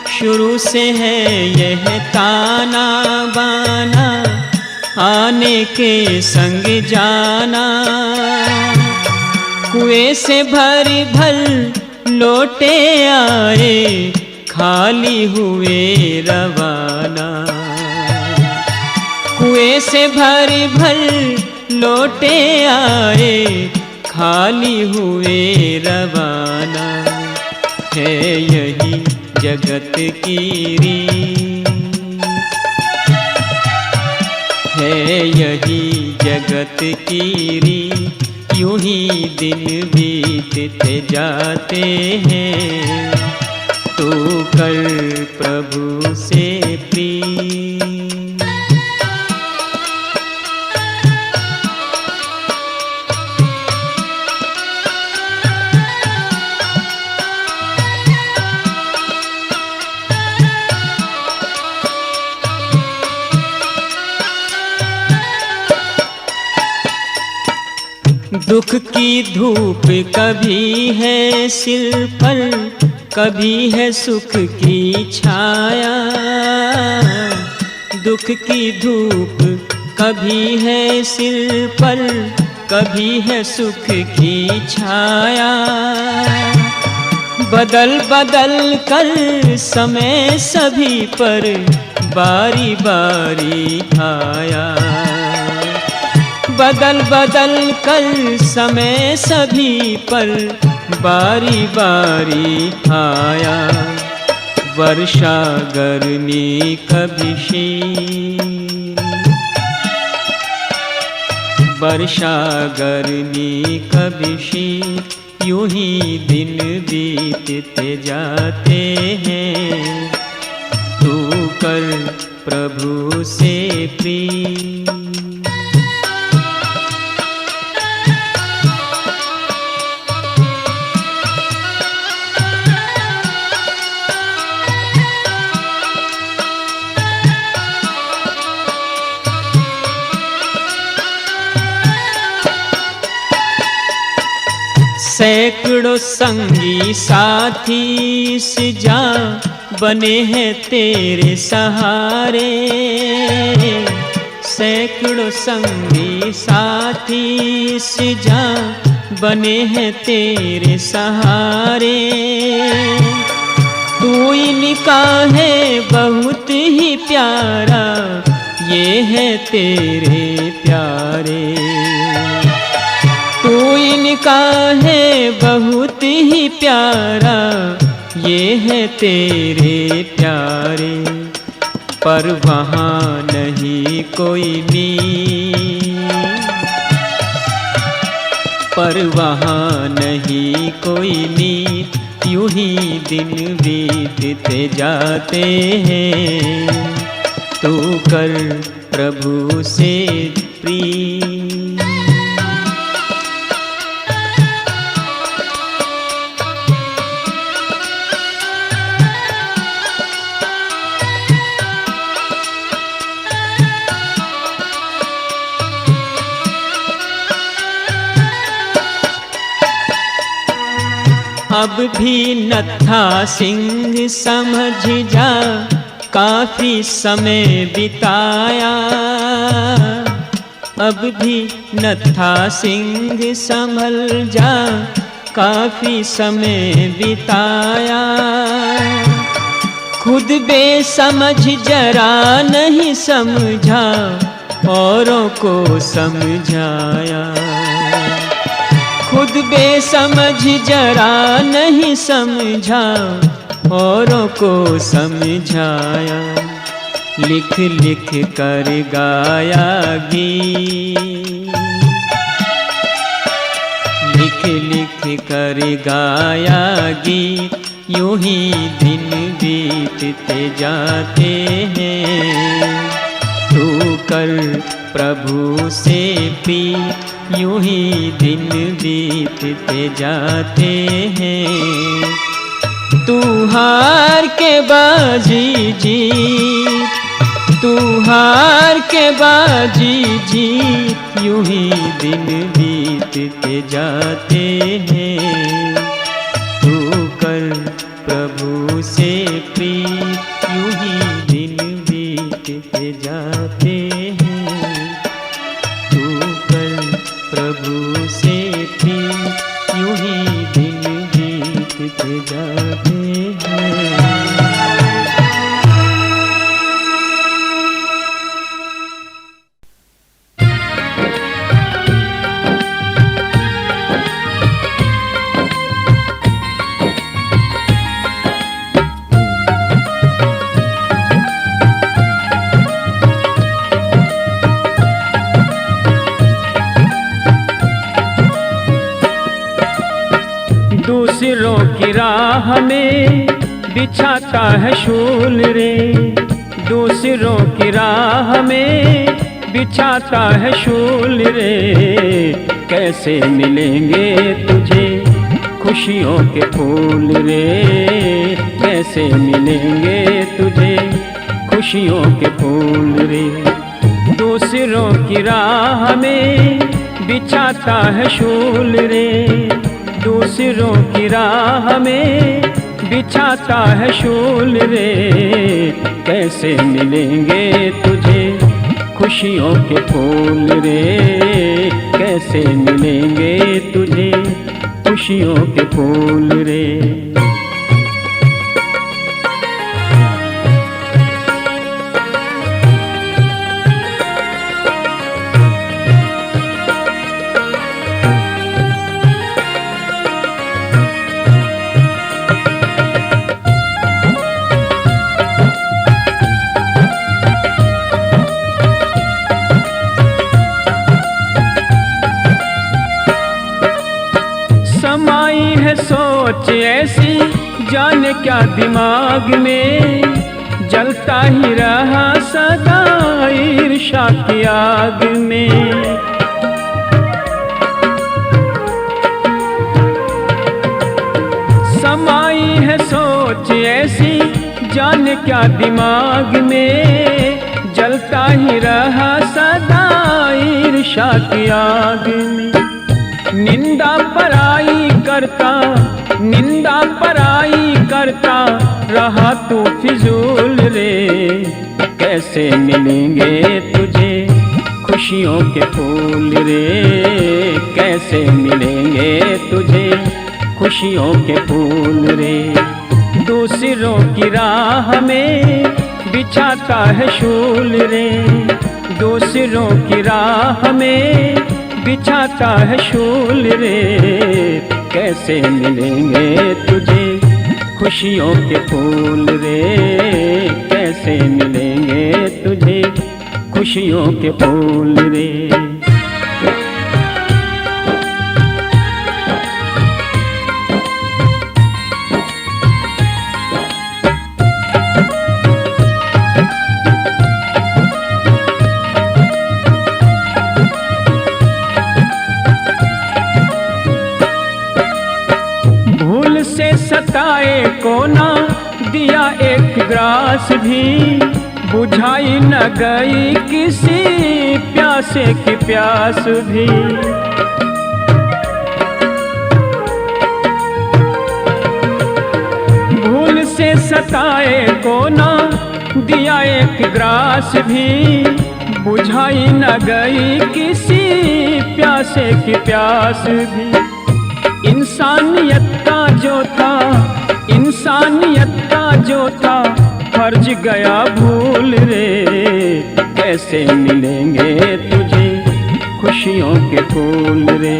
शुरू से है यह ताना बाना, आने के संग जाना। कुएं से भर भर लोटे आए, खाली हुए रवाना। कुएं से भर भर लोटे आए, खाली हुए रवाना। है यही जगत की रीत, है यही जगत की रीत, यूं ही दिन बीतते जाते हैं। तू कर प्रभु से प्रीत। दुख की धूप कभी है सिर पर, कभी है सुख की छाया। दुख की धूप कभी है सिर पर, कभी है सुख की छाया। बदल बदल कर समय सभी पर बारी बारी आया। बदल बदल कर समय सभी पर बारी बारी आया। वर्षा गर्मी कभी शीत, वर्षा गर्मी कभी शीत, यूं ही दिन बीतते जाते हैं। तू कर प्रभु से प्रीत। सैकड़ों संगी साथी सिजा बने हैं तेरे सहारे। सैकड़ों संगी साथी सिजा बने हैं तेरे सहारे। तू इनका है बहुत ही प्यारा, ये है तेरे प्यारे। तू इनका है बहुत ही प्यारा, ये है तेरे प्यारे। पर वहाँ नहीं कोई मीत, पर वहाँ नहीं कोई मीत, यूं ही दिन बीतते जाते हैं। तू कर प्रभु से प्रीत। अब भी नत्था सिंह समझ जा, काफी समय बिताया। अब भी नत्था सिंह संभल जा, काफी समय बिताया। खुद बेसमझ जरा नहीं समझा, औरों को समझाया। खुद बेसमझ जरा नहीं समझा, औरों को समझाया। लिख लिख कर गाया गीत, लिख लिख कर गाया गीत। यूं ही दिन बीतते जाते हैं, तू कर प्रभु से प्रीत। यूं ही दिन बीतते जाते हैं, तू हार के बाजी जीत, तू हार के बाजी जीत। यूं ही दिन बीतते जाते हैं, तू कर प्रभु से प्रीत। यूं ही दिन बीतते जाते हैं, तू कर प्रभु से प्रीत। यूं ही दिन बीतते जाते हैं। दूसरों की राह में बिछाता है शूल रे, दूसरों की राह में बिछाता है शूल रे। कैसे मिलेंगे तुझे खुशियों के फूल रे, कैसे मिलेंगे तुझे खुशियों के फूल रे। दूसरों की राह में बिछाता है शूल रे, दूसरों की राह में बिछाता है शूल रे। कैसे मिलेंगे तुझे खुशियों के फूल रे, कैसे मिलेंगे तुझे खुशियों के फूल रे। समाई है सोच ऐसी जाने क्या दिमाग में, जलता ही रहा सदा ईर्ष्या की आग में। समाई है सोच ऐसी जाने क्या दिमाग में, जलता ही रहा सदा ईर्ष्या की आग में। निंदा पराई करता, निंदा पराई करता रहा तू फिजूल रे। कैसे मिलेंगे तुझे खुशियों के फूल रे, कैसे मिलेंगे तुझे खुशियों के फूल रे। दूसरों की राह में बिछाता है शूल रे, दूसरों की राह में बिछाता है शूल रे। कैसे मिलेंगे तुझे खुशियों के फूल रे, कैसे मिलेंगे तुझे खुशियों के फूल रे। सताए को ना दिया एक ग्रास भी, बुझाई न गई किसी प्यासे की प्यास भी। भूल से सताए को ना दिया एक ग्रास भी, बुझाई न गई किसी प्यासे की प्यास भी। इंसानियत का जो था, इंसानियत का जो था, फर्ज गया भूल रे। कैसे मिलेंगे तुझे खुशियों के फूल रे,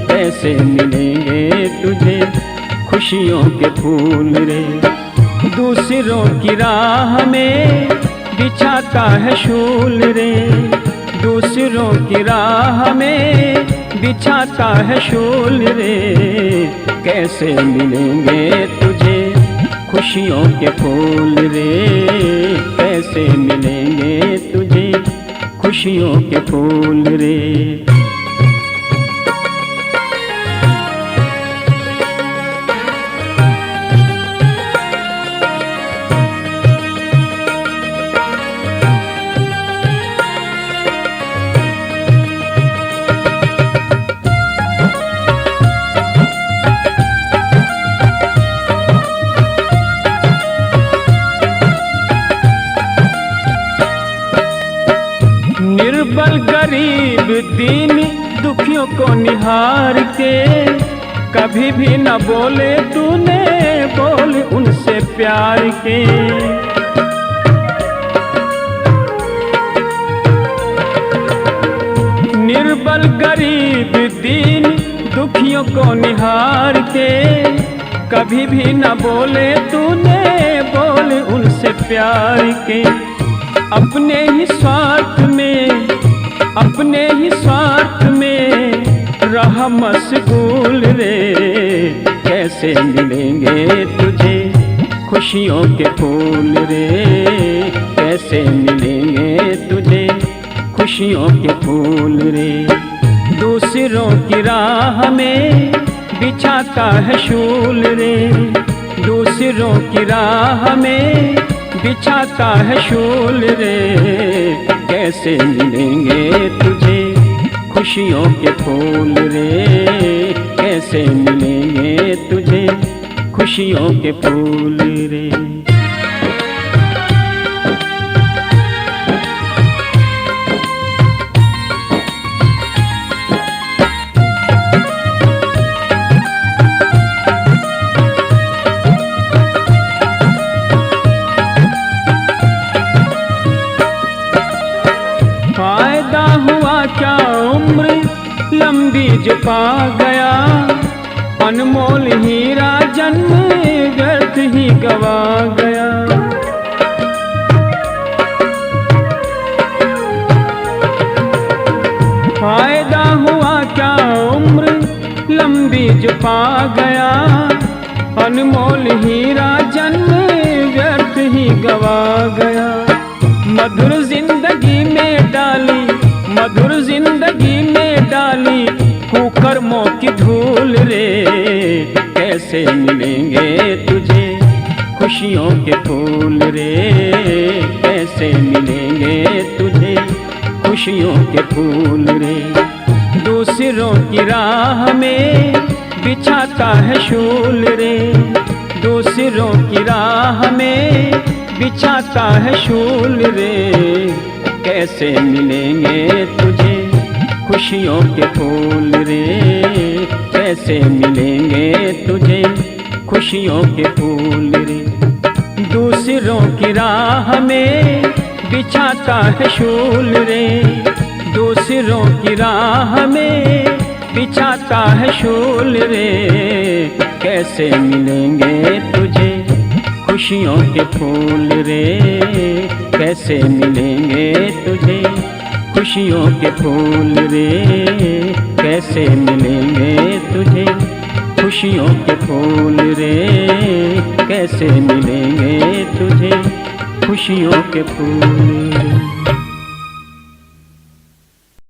कैसे मिलेंगे तुझे खुशियों के फूल रे। दूसरों की राह में बिछाता है शूल रे, दूसरों की राह में बिछाता है शूल रे। कैसे मिलेंगे तुझे खुशियों के फूल रे, कैसे मिलेंगे तुझे खुशियों के फूल रे। निर्बल गरीब दीन दुखियों को निहार के, कभी भी न बोले तूने बोल उनसे प्यार के। निर्बल गरीब दीन दुखियों को निहार के, कभी भी न बोले तूने बोल उनसे प्यार के। अपने ही स्वार्थ में, अपने ही स्वार्थ में रहा मशगूल रे। कैसे मिलेंगे तुझे खुशियों के फूल रे, कैसे मिलेंगे तुझे खुशियों के फूल रे। दूसरों की राह में बिछाता है शूल रे, दूसरों की राह में बिछाता है शूल रे। कैसे मिलेंगे तुझे खुशियों के फूल रे, कैसे मिलेंगे तुझे खुशियों के फूल रे। फायदा हुआ क्या उम्र लंबी जो पा गया, अनमोल हीरा जन्म व्यर्थ ही गवा गया। फायदा हुआ क्या उम्र लंबी जो पा गया, अनमोल हीरा जन्म व्यर्थ ही गवा गया। मधुर जिंदगी में डाली, मधुर जिंदगी में डाली कुकर्मों की धूल रे। कैसे मिलेंगे तुझे खुशियों के फूल रे, कैसे मिलेंगे तुझे खुशियों के फूल रे। दूसरों की राह में बिछाता है शूल रे, दूसरों की राह में बिछाता है शूल रे। कैसे मिलेंगे तुझे खुशियों के फूल रे, कैसे मिलेंगे तुझे खुशियों के फूल रे। दूसरों की राह में बिछाता है शूल रे, दूसरों की राह में बिछाता है शूल रे। कैसे मिलेंगे तुझे खुशियों के फूल रे, कैसे मिलेंगे तुझे खुशियों के फूल रे, कैसे मिलेंगे तुझे खुशियों के फूल रे, कैसे मिलेंगे तुझे खुशियों के फूल रे।